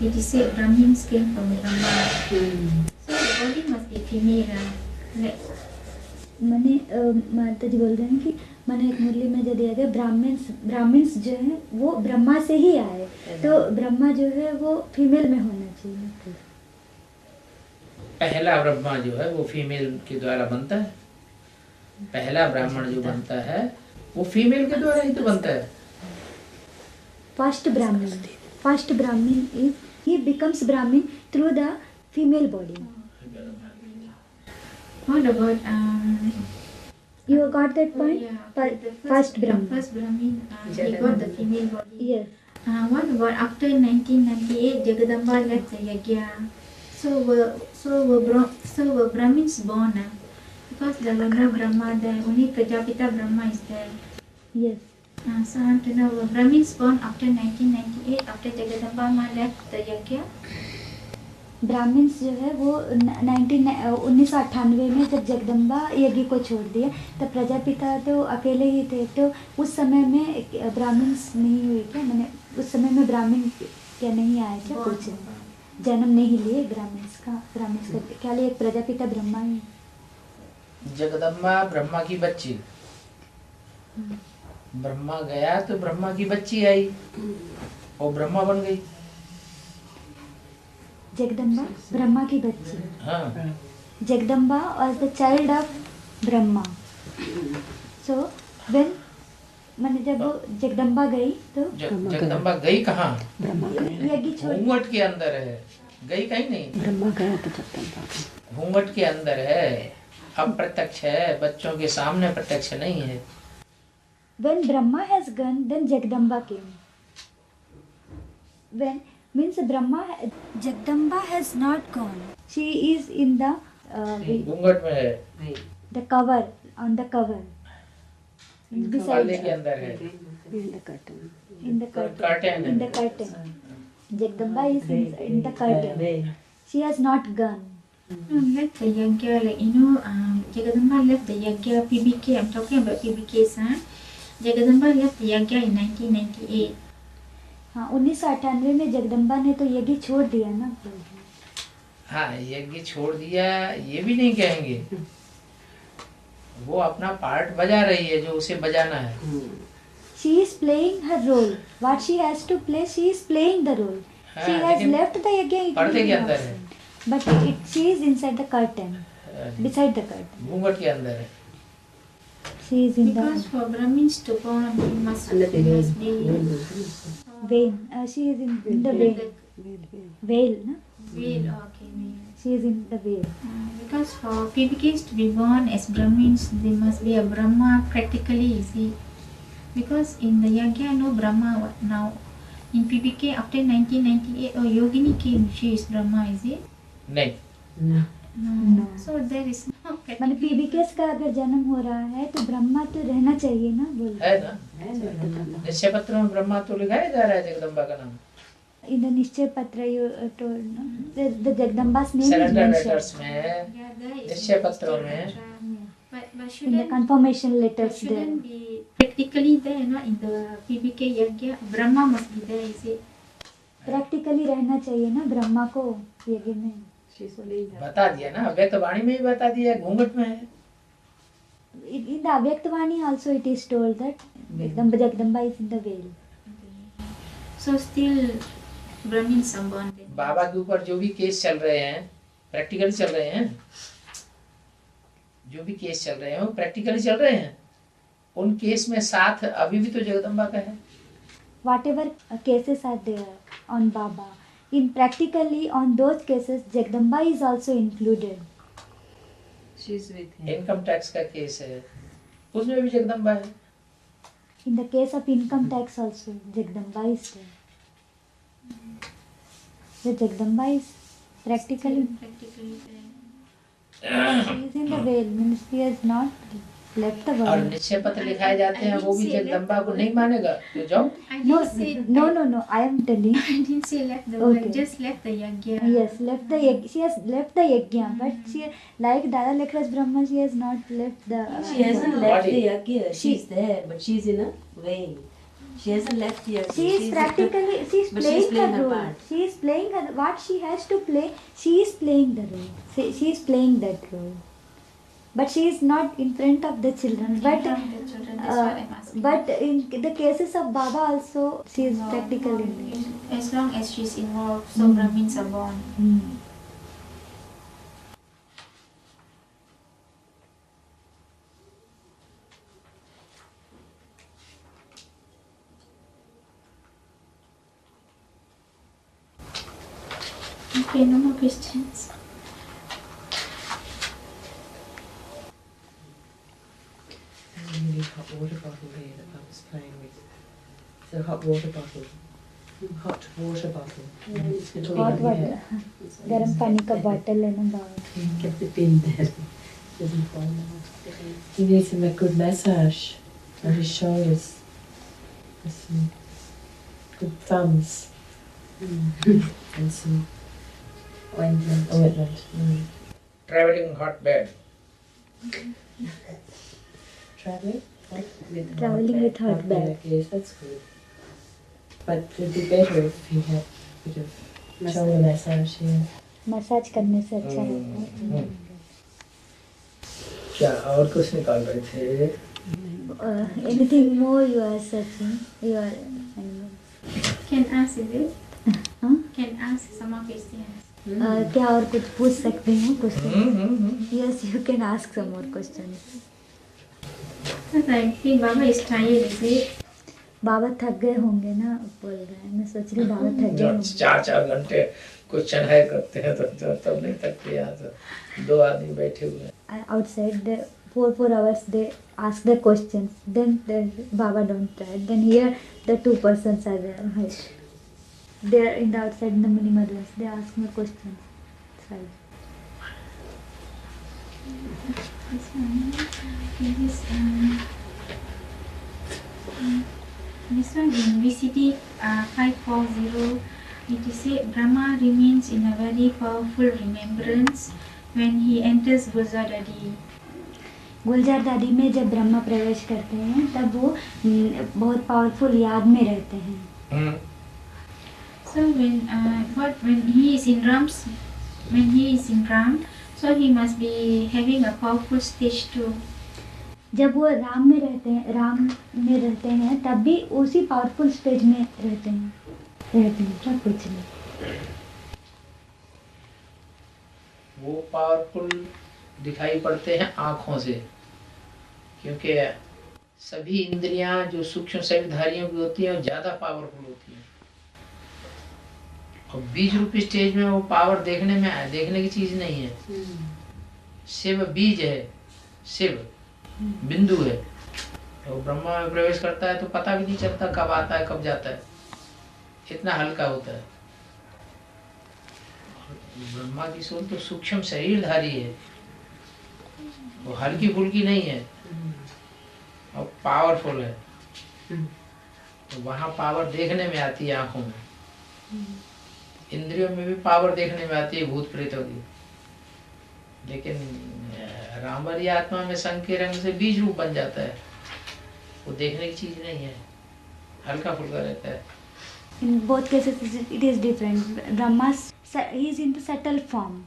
It is said Brahmins came from Brahma. So the body must be female. Like, मैंने माता जी बोल रहे हैं कि मैंने एक मुरली में जो दिया गया ब्राह्मण्स जो है वो ब्रह्मा से ही आए, तो ब्रह्मा जो है वो फीमेल में होना चाहिए. पहला ब्रह्मा जो है वो फीमेल के द्वारा बनता है। पहला ब्राह्मण जो बनता है वो फीमेल के द्वारा ही तो बनता है। First Brahmin is he becomes Brahmin through the female body. What about You got that point? the First Brahmin. First Brahmin, he got the female body. Yes. What about after 1998, Jagadamba left the yagya? So were Brahmins born? Because there were no Brahma there, only Prajapita Brahma is there. Yes. So until now, were Brahmins born after 1998, after Jagadamba Ma left the yagya? Brahmins जो है वो 1998 में जब जगदम्बा यज्ञ को छोड़ दिया तब प्रजापिता तो अकेले ही थे, तो उस समय में ब्राह्मण्स नहीं हुए क्या, मैंने उस समय में ब्राह्मण क्या नहीं आए क्या, कुछ जन्म नहीं लिए ब्राह्मण्स का क्या लिए, प्रजापिता ब्रह्मा ही। जगदम्बा ब्रह्मा की बच्ची, ब्रह्मा गया तो ब्रह्मा की बच्ची आई और ब्रह्मा बन गई। जगदम्बा ब्रह्मा की बच्ची। हाँ। Jagdamba was the child of Brahma. So when मैंने जब वो जगदम्बा गई तो जगदम्बा गई कहाँ? यज्ञ छोड़ घूंघट के अंदर है, गई कहीं नहीं। ब्रह्मा गया तो जगदम्बा घूंघट के अंदर है, अप्रत्यक्ष है, बच्चों के सामने प्रत्यक्ष नहीं है। When Brahma has gone, then Jagdamba came. When means Jagdamba has not gone. She is in the घूंघट में है, the cover, on the cover. Beside पर्दे के अंदर है, in the curtain. in the curtain. Curtain In the है। curtain. Jagdamba is in the curtain. She has not gone. Left the yagya, like Jagadamba left the yagya PBK. I'm talking about PBKs, huh? Jagadamba left the yagya in 1998. हाँ 1998 में जगदम्बा ने तो यज्ञ छोड़ दिया ना। हाँ, यज्ञ छोड़ दिया ये भी नहीं कहेंगे, वो अपना पार्ट बजा रही है जो उसे बजाना है। She is playing her role. What she has to play, she is playing the role. हाँ, She has लेकिन left the yajna. पर्दे के अंदर है। But she is inside the curtain, beside the curtain. घूंघट के अंदर है। She is in Because the for Brahmins to born, he must be veil. She is in the veil. Veil, no? veil. Okay, veil. She is in the veil. Because for PBKs to be born as Brahmins, they must be a Brahma practically, you see. Because in the yagya, no Brahma now. In PBK, after 1998, Yogini came, she is Brahma, is it? नहीं, No. So there is no माने पीबीकेस का अगर जन्म हो रहा है तो ब्रह्मा तो रहना चाहिए ना, बोल। है ना। निश्चय पत्र में ब्रह्मा तो लिखाया जा रहा है जगदम्बा का नाम। In the निश्चय पत्र you told, no? The Jagdamba's name is surrender mentioned. Letters में, निश्चय पत्रों में, But In the shouldn't, confirmation letters there. shouldn't be practically there, no? In the PBK yagya, Brahma must be there, is it? Practically रहना चाहिए ना ब्रह्मा को यज्ञ में। बता दिया ना, अव्यक्त वाणी में भी बता दिया, घूंघट में है। In the Avyaktvani also it is told that Jagdamba is in the veil. So still Brahmins are born there. बाबा के ऊपर जो भी केस चल रहे हैं, प्रैक्टिकली चल रहे हैं, जो भी केस चल रहे हैं वो प्रैक्टिकली चल रहे हैं। उन केस में साथ अभी भी तो जगदम्बा का है। Whatever cases are there on Baba, in practically on those cases Jagdamba is also included. Income tax का केस है, उसमें भी जगदम्बा है। In the case of income tax also Jagdamba is there. The Jagdamba is practically Practically there. she is in the veil, means she has not left the और world. निश्चय पत्र लिखाए जाते हैं वो भी जगदम्बा को नहीं मानेगा तो जाओ। I No, didn't say no. I am telling. I didn't say left the Okay. world, just left the yagya. Yes, left the yajna. She has left the yajna, but she, like Dada Lekras Brahma, she has not left the. She hasn't What left is- the yagya. She's there, but she's in a veil. She hasn't left the yagya. She is practically. She is but she's playing playing her her role. part. She is playing her. What she has to play, she is playing the role. She is playing that role. But she is not in front of the children. But From the children, that's what I'm asking. but in the cases of Baba also, she is practically. As long as she's involved, so Brahmins are born. Okay, no more questions. And a really hot water bottle there that I was playing with. It's a hot water bottle. Hot water bottle. It's good to hot leave it, water गर्म पानी का bottle है ना बाबा. He kept the pin there. Doesn't fall out. He needs him a good massage on his shoulders. With some good thumbs and some Ointment. ointment. Traveling hotbed. Traveling? Traveling with hot bag. Yes, that's good. But it would be better if he had a bit of shoulder massage here. Massage करने से अच्छा रहता है. क्या और कुछ निकाल रहे थे? Anything more you are searching? You are animal. Can ask, is it? हाँ? Can ask some more questions. क्या और कुछ पूछ सकते हैं question? Yes, you can ask some more questions. Because I think Baba is tired, is it? बाबा थक गए होंगे ना, बोल रहे हैं. मैं सोच रही बाबा थक गए होंगे. 4 घंटे क्वेश्चन है करते हैं तो तब नहीं थकते. यहाँ तो 2 आदमी बैठे हुए हैं. Outside the 4 hours they ask the questions. Then the Baba don't try. Then here the 2 persons are there. They are in the outside in the mini madras. They ask me questions. Sorry. This one. Okay, this one in VCD 540. It is said Brahma remains in a very powerful remembrance when he enters Gulzardadi. गुलजार दादी में जब ब्रह्मा प्रवेश करते हैं तब वो बहुत powerful याद में रहते हैं. So when he is in Ram, so he must be having a powerful stage too. जब वो राम में रहते हैं तब भी उसी पावरफुल स्टेज में रहते हैं. क्या कुछ नहीं. वो पावरफुल दिखाई पड़ते हैं आँखों से, क्योंकि सभी इंद्रियां जो सूक्ष्म शरीरधारियों की होती हैं वो ज़्यादा पावरफुल होती हैं. और बीज रूपी स्टेज में वो पावर देखने की चीज़ नहीं है. शिव बीज है, शिव बिंदु है. तो ब्रह्मा में प्रवेश करता है तो पता भी नहीं चलता कब आता है कब जाता है, इतना हल्का होता है. ब्रह्मा की सोल तो सूक्ष्म शरीरधारी है, वो हल्की फुल्की नहीं है और पावरफुल है. तो वहाँ पावर देखने में आती है आंखों में. इंद्रियों में भी पावर देखने में आती है भूत प्रेतों की, लेकिन रामवरी आत्मा में संग के रंग से बीज रूप बन जाता है. वो देखने की चीज नहीं है, हल्का फुल्का रहता है. In both cases it is different. Brahma he is in the subtle form.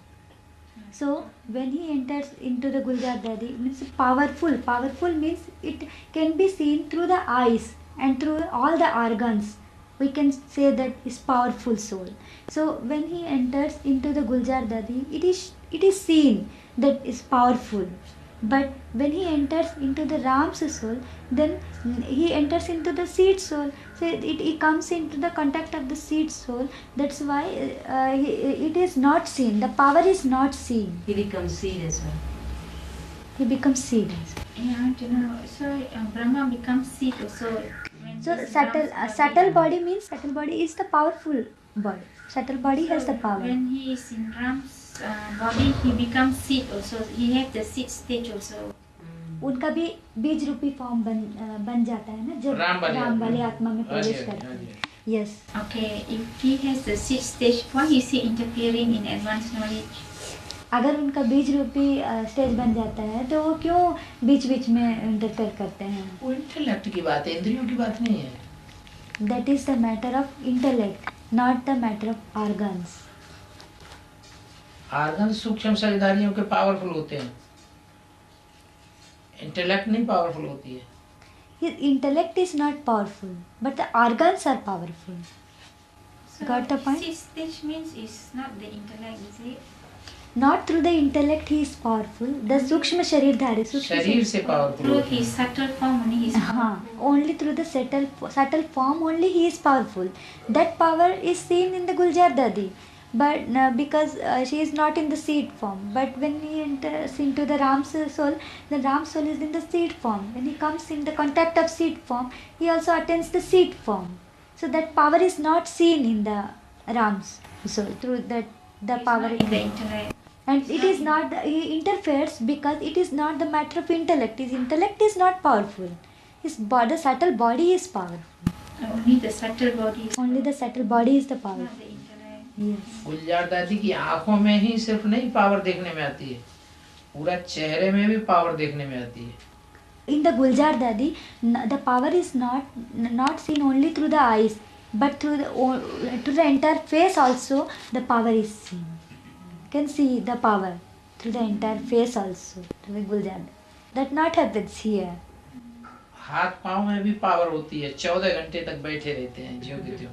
So when he enters into the Gulzar Dadi, means powerful. Powerful means it can be seen through the eyes and through all the organs. We can say that is powerful soul. So when he enters into the Gulzar Dadi, it is seen that is powerful. But when he enters into the Ram's soul, then he enters into the seed soul. So it comes into the contact of the seed soul. That's why it is not seen. The power is not seen. He becomes seed as well. He becomes seed. Yeah, I don't know. So Brahma becomes seed also. So subtle body means subtle body is the powerful body. Subtle body has the power. When he is in Ram's body, he becomes seed also. He has the seed stage also. उनका भी बीज रूपी form बन जाता है ना जब राम वाली आत्मा में प्रवेश करते हैं. Yes. Okay, if he has the seed stage, why is he interfering in advanced knowledge? अगर उनका बीज रूपी स्टेज बन जाता है तो वो क्यों बीच बीच में इंटरफेयर करते हैं? वो इंटेलेक्ट की बात है, इंद्रियों की बात नहीं है. That is the matter of intellect, not the matter of organs. Organ सूक्ष्म शरीरधारियों के पावरफुल होते हैं, इंटेलेक्ट नहीं पावरफुल होती है. His intellect is not powerful, but the organs are powerful. So Got the point? seed stage means is not the intellect, is it? Not through the intellect he is powerful. The सूक्ष्म शरीरधारी शरीर से powerful Through होते हैं. his subtle form only he is हाँ, only through the subtle form only he is powerful. That power is seen in the Gulzar Dadi. but because she is not in the seed form. But when he enters into the Ram's soul, the Ram soul is in the seed form. When he comes in the contact of seed form, he also attains the seed form. So that power is not seen in the Ram's soul. Through that, the It's power not in the intellect. and it is not he interferes because it is not the matter of intellect. His intellect is not powerful. His body, subtle body is powerful. Only the subtle body is Only the subtle body is the power. not the intellect. Yes. गुलजार दादी की आंखों में ही सिर्फ नहीं power देखने में आती है, पूरा चेहरे में भी पावर देखने में आती है. In the Guljar Dadi, the power is not seen only through the eyes, but through the entire face also the power is seen. You can see the power through the entire face also through the Guljar. That not happens here. हाथ पाँव में भी power होती है, 14 घंटे तक बैठे रहते हैं ज्यों की त्यों.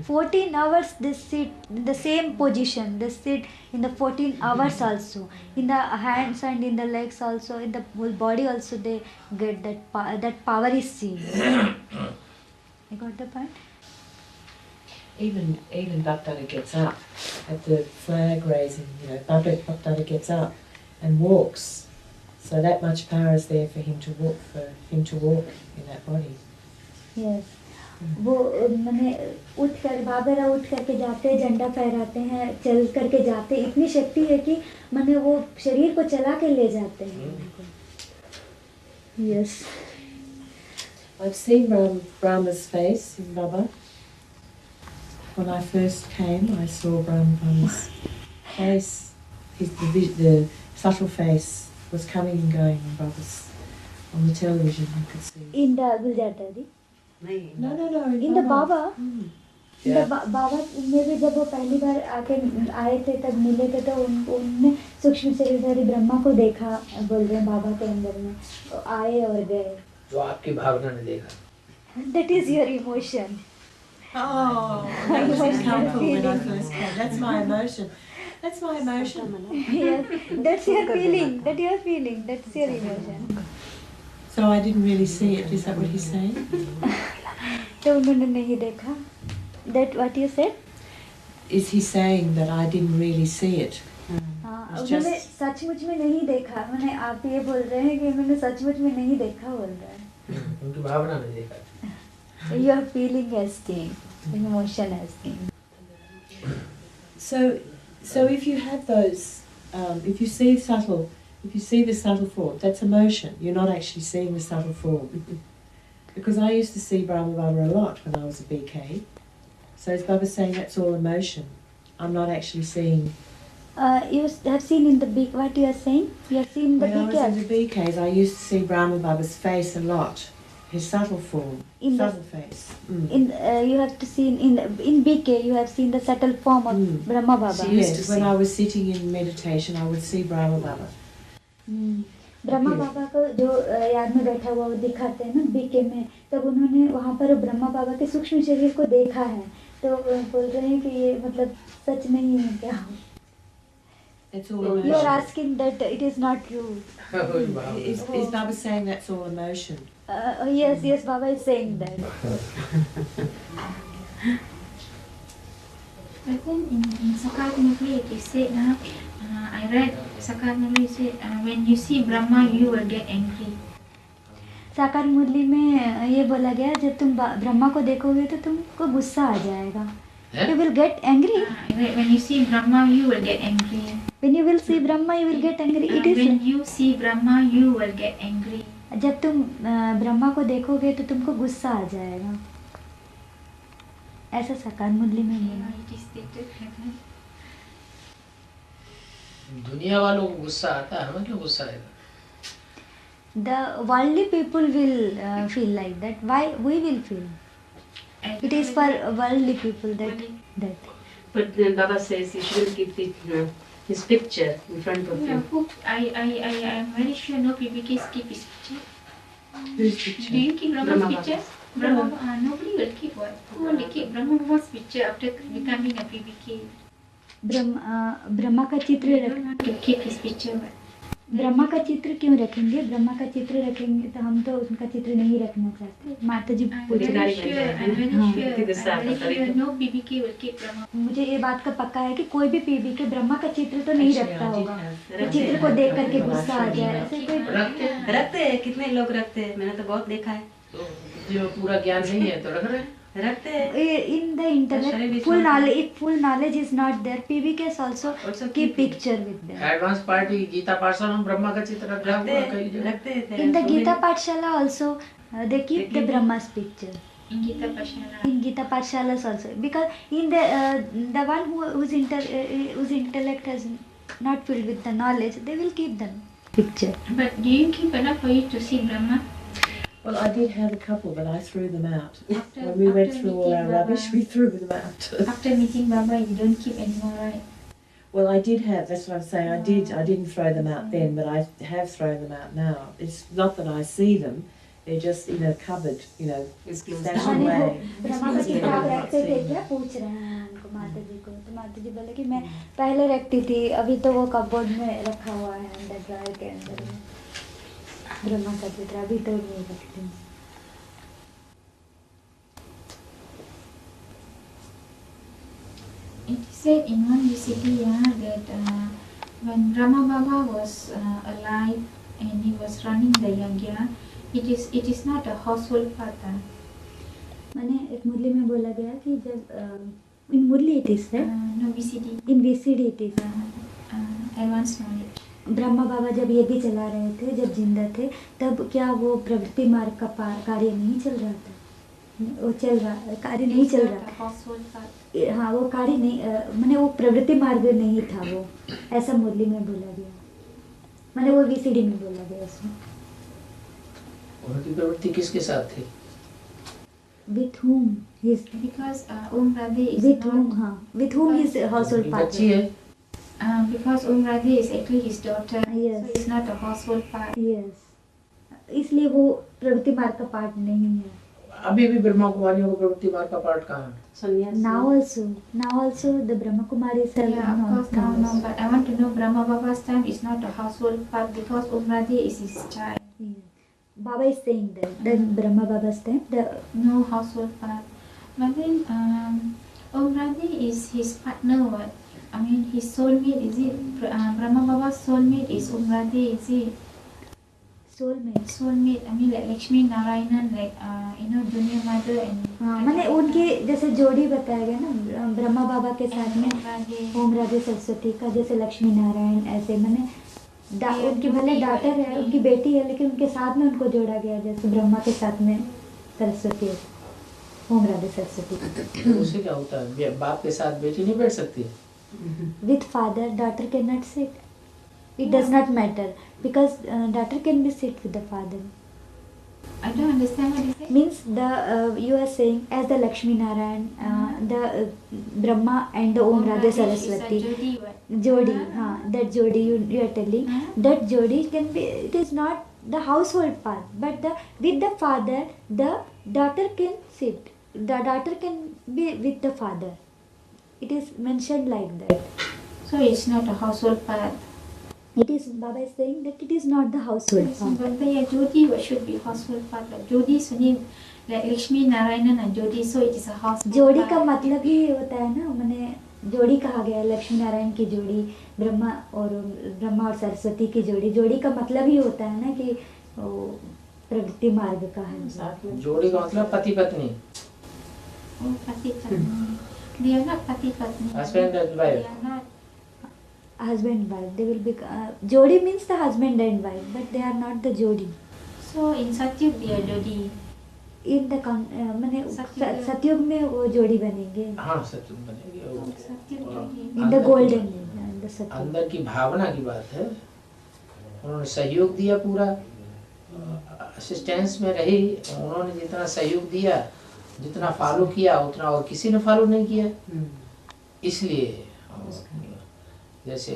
14 hours they sit in the same position. They sit in the 14 hours also. In the hands and in the legs also, in the whole body also they get that power is seen. You got the point? Even Bhaktada gets up at the flag raising, Bhaktada gets up and walks. So that much power is there for him to walk in that body. Yes. वो मैंने बाबरा उठ करके जाते हैं, झंडा फहराते हैं, चल करके जाते, इतनी शक्ति है कि मैंने वो शरीर को चला के ले जाते हैं. Yes. I've seen Brahma's face in Baba. When I first came, I saw Brahma's face. The subtle face was coming and going in Baba's. On the television, you could see. In the Guljar Dadi. No. In the Baba. Yeah. बाबा में भी जब वो पहली बार आए थे तब मिले थे तो उनने सूक्ष्म शरीरधारी ब्रह्मा को देखा, बोल रहे हैं बाबा के अंदर में, तो आए और गए. जो आपकी भावना ने देखा. That is your emotion. Oh, that was helpful when I first came. That's my emotion. That's my emotion. Yes, that's your feeling. That you are feeling. That's your emotion. So I didn't really see it. Is that what he's saying? तो उन्होंने नहीं देखा. That what you said? Is he saying that I didn't really see it? हाँ, It's उन्होंने just- सचमुच में नहीं देखा. मैंने आप ये बोल रहे हैं कि मैंने सचमुच में नहीं देखा बोल रहा है. उनकी भावना ने देखा. So your feeling has changed. Emotion has changed. So if you have those, if you see the subtle form, that's emotion. You're not actually seeing the subtle form. Because I used to see Brahma Baba a lot when I was a BK. So is Baba saying that's all emotion? I'm not actually seeing. You have seen in the big. What you are saying? You have seen the When I big. was in the BKs, I used to see Brahma Baba's face a lot. His subtle form, In the- subtle face. Mm. You have to see in BK. You have seen the subtle form of Mm. Brahma Baba. See, used to Yes, when see. I was sitting in meditation, I would see Brahma Baba. Brahma Okay. बाबा को जो याद में बैठा हुआ वो दिखाते हैं ना बीके में, तब उन्होंने वहाँ पर ब्रह्मा बाबा के सूक्ष्म शरीर को देखा है, तो बोल रहे हैं कि ये मतलब सच नहीं है क्या. It's all You are emotion. asking that it is not true. Is Baba saying that's all emotion? Yes, Baba is saying that. But then in Sakat Murli it is said, I read Sakat Murli said, when you see Brahma you will get angry. साकार मुरली में ये बोला गया जब तुम ब्रह्मा को देखोगे तो तुमको गुस्सा आ जाएगा. You will get angry. When you see Brahma you will get angry. When you will see Brahma, you will get angry. It is. When you see Brahma you will get angry. जब तुम ब्रह्मा को देखोगे तो तुमको गुस्सा आ जाएगा. ऐसा साकार मुरली में बोला. It is stated. दुनिया वालों को गुस्सा आता है, हमें क्यों गुस्सा आएगा? The worldly people will feel like that. Why we will feel? It is for worldly people that. But then Baba says you shouldn't keep his picture in front of Yeah, you. I am very sure no PBKs keep his picture. Whose Do picture? you keep Brahma Brahma's Baba. picture? Brahma, nobody will keep what? Who only keep Brahma Baba's picture after becoming a PBK? Brahma का चित्र रख. To keep his picture. Brahma का चित्र क्यों रखेंगे? ब्रह्मा का चित्र रखेंगे तो हम तो उनका चित्र नहीं रखना चाहते। माता जी पूछ रही very हैं। sure. I'm very हाँ। sure. I'm very Sorry. sure no BBK will keep Brahma. मुझे ये बात का पक्का है कि कोई भी पीबी के ब्रह्मा का चित्र तो नहीं Actually, रखता I did होगा। have- तो चित्र को देख करके When I गुस्सा आ showed जाए, you ऐसे that. कोई रखते हैं। रखते हैं, कितने लोग रखते हैं, मैंने तो बहुत देखा है। तो जो पूरा ज्ञान नहीं है तो रख रहे हैं। रखते हैं। in the Shall intellect we full show knowledge, if full knowledge is not there, PBKs also Also keep keeping. picture with them. Advance party Gita पाठशाला में ब्रह्मा का चित्र रखा रखते हुआ हैं, कई जगह। रखते हैं। In the So Gita many- Pathshala also they keep the keep- Brahma's picture. In Gita Pashala. In Gita Pathshalas also, because in the one whose intellect has not filled with the knowledge, they will keep the picture. But do you keep enough for you to see Brahma? Well, I did have a couple, but I threw them out. After- When we went after through all our meeting rubbish, Baba. we threw them out. After meeting Baba, you don't keep anymore, right? Well, I did have, that's what I'm saying, I didn't throw them out then, but I have thrown them out now. It's not that I see them, they're just in a cupboard, you know, It's closed stashed down. माने वो away. Brahma का चित्र आप रखते थे क्या, पूछ रहे हैं उनको माता जी को। तो माता जी बोले कि मैं पहले रखती थी, अभी तो वो कपबोर्ड में रखा हुआ है अंदर ड्रायर के अंदर में ब्रह्मा का चित्र, अभी तो नहीं रखती हूँ। It is said in one Visiddhiya that when Brahma Baba was alive and he was running the yagya, it is not a household father. मैंने एक मुरली में बोला गया कि जब in Murli it is No VCD, in VCD it is advanced knowledge. Brahma Baba जब यज्ञ चला रहे थे, जब जिंदा थे, तब क्या वो प्रवृत्ति मार्ग का कार्य नहीं चल रहा था? वो चल रहा, कार्य नहीं It's चल not रहा a household father. हाँ, वो कार्य नहीं मैंने वो प्रवृत्ति मार्ग नहीं था वो, ऐसा मुरली में बोला गया, मैंने वो VCD में बोला गया उसमें। उनकी प्रवृत्ति किसके साथ थी? With whom he is, Because Radhe is with not. whom, हाँ, with whom his household उनकी बच्ची partner. है। Because Radhe is actually his daughter, Yes. so it's not a household father. Yes. इसलिए वो प्रवृत्ति मार्ग का पार्ट नहीं है। अभी भी ब्रह्मा कुमारियों को प्रवृत्ति मार्ग का पाठ कहाँ है? Sannyasi. Now also the Brahma Kumaris are Yeah, of not course, no, but I want to know Brahma Baba's time is not a household father because Radhe is his child. Yes. Baba is saying that the Brahma Baba's time, the No household father. But then Radhe is his partner, what? I mean, his soulmate, is it? Brahma Baba's soulmate is Radhe, is it? soulmate. Soulmate, I mean, like Lakshmi Narayanan, like, Junior Mother and. हाँ, मैंने उनकी जैसे जोड़ी बताया गया ना ब्रह्मा बाबा के साथ में Radhe. ओम राधे सरस्वती का, जैसे लक्ष्मी नारायण ऐसे मैंने उनकी भले डॉटर है, उनकी बेटी है, लेकिन उनके साथ में उनको जोड़ा गया, जैसे ब्रह्मा के साथ में सरस्वती है, ओम राधे सरस्वती। उससे क्या होता है? बाप के साथ बेटी नहीं बैठ सकती? With father, daughter cannot sit. It does not matter because daughter can be sit with the father. I don't understand what you say. Means the you are saying as the Lakshmi Narayan, the Brahma and the Om Radhe Saraswati. Is a Jodi, what? Jodi, that Jodi you are telling, that Jodi can be, it is not the household part, but with the father, the daughter can sit, the daughter can be with the father. It is mentioned like that. So it's not a household part. It is, Baba is saying that it is not the household part. But the Jodi what should be household part. But Jodi is only like Lakshmi Narayanan and Jodi, so it is a household जोड़ी part. का मतलब ही होता है ना, मैंने जोड़ी कहा गया है, लक्ष्मी नारायण की जोड़ी, ब्रह्मा और सरस्वती की जोड़ी, जोड़ी का मतलब ही होता है ना कि वो प्रवृत्ति मार्ग का है। जोड़ी का मतलब पति पत्नी, Oh, Pati Patni. They are not Pati Patni. Husband and wife. They are not. Husband wife, they will be जोड़ी means the husband and wife, but they are not the जोड़ी. So in Satyug they are Jodi. In the मैंने सतयुग में वो जोड़ी बनेंगे. हाँ सत्य बनेगी। Oh, Satyug Jodi. In the golden age, in the सतयुग. अंदर की भावना की बात है। उन्होंने सहयोग दिया, पूरा असिस्टेंस में रही, उन्होंने जितना सहयोग दिया, जितना फॉलो किया, उतना और किसी ने फॉलो नहीं किया। इसलिए जैसे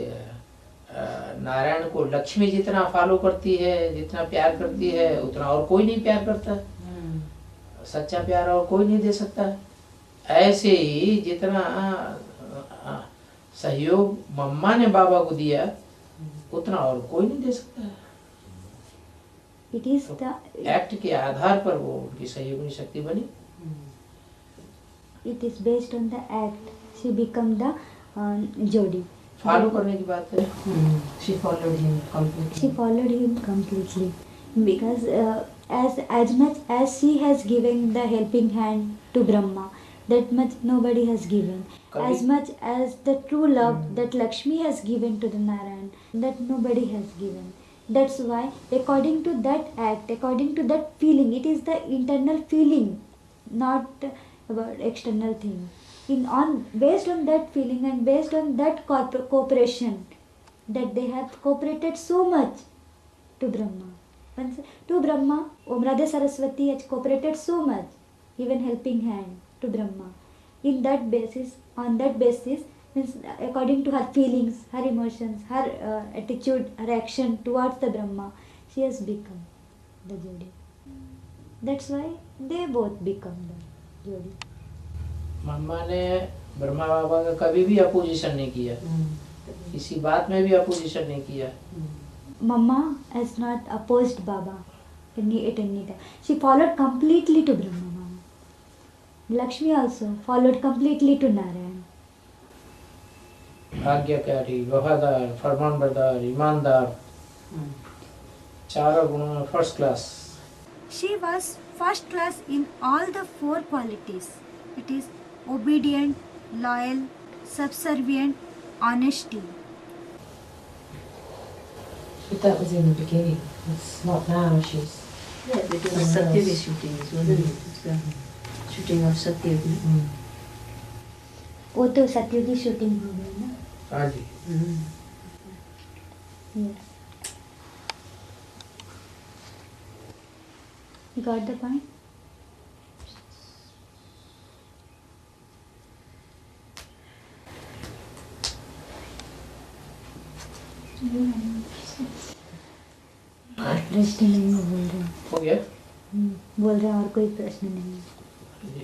नारायण को लक्ष्मी जितना फॉलो करती है, जितना प्यार करती है, उतना और कोई नहीं प्यार करता। सच्चा प्यार और कोई नहीं दे सकता। ऐसे ही जितना सहयोग मम्मा ने बाबा को दिया, उतना और कोई नहीं दे सकता है। It is the एक्ट के आधार पर वो उनकी सहयोगिनी शक्ति बनी। it is based on the act. She become the Jodi. Follow करने की बात है। She followed him completely. She followed him completely because as much as she has given the helping hand to Brahma, that much nobody has given. Correct. As much as the true love that Lakshmi has given to the Narayan, that nobody has given. That's why, according to that act, according to that feeling, it is the internal feeling, not about external thing. Based on that feeling and based on that cooperation, that they have cooperated so much to Brahma. To Brahma, Om Radha Saraswati has cooperated so much, even helping hand to Brahma. On that basis, means according to her feelings, her emotions, her attitude, her action towards the Brahma, she has become the Jodi. That's why they both become the Jodi. मम्मा ने ब्रह्मा बाबा का कभी भी opposition नहीं किया, किसी बात में भी अपोजिशन नहीं किया। Mama has not opposed Baba at any time. She followed completely to Brahma Mama. Lakshmi also followed completely to Narayan. भाग्यकारी, वफादार, फरमानबरदार, ईमानदार, चारों गुणों में first class. She was first class in all the 4 qualities. It is obedient, loyal, subservient, honesty. But that was in the beginning. It's not now. She's Yeah, because Someone Satyavi else. shooting, wasn't it? It's the shooting of Satyavi. वो तो सत्युगी shooting हो गई ना। हाँ जी। Yes. You got the point? प्रश्न नहीं है, बोल रहे हैं। हो गया? बोल रहे हैं और कोई प्रश्न नहीं है। जी।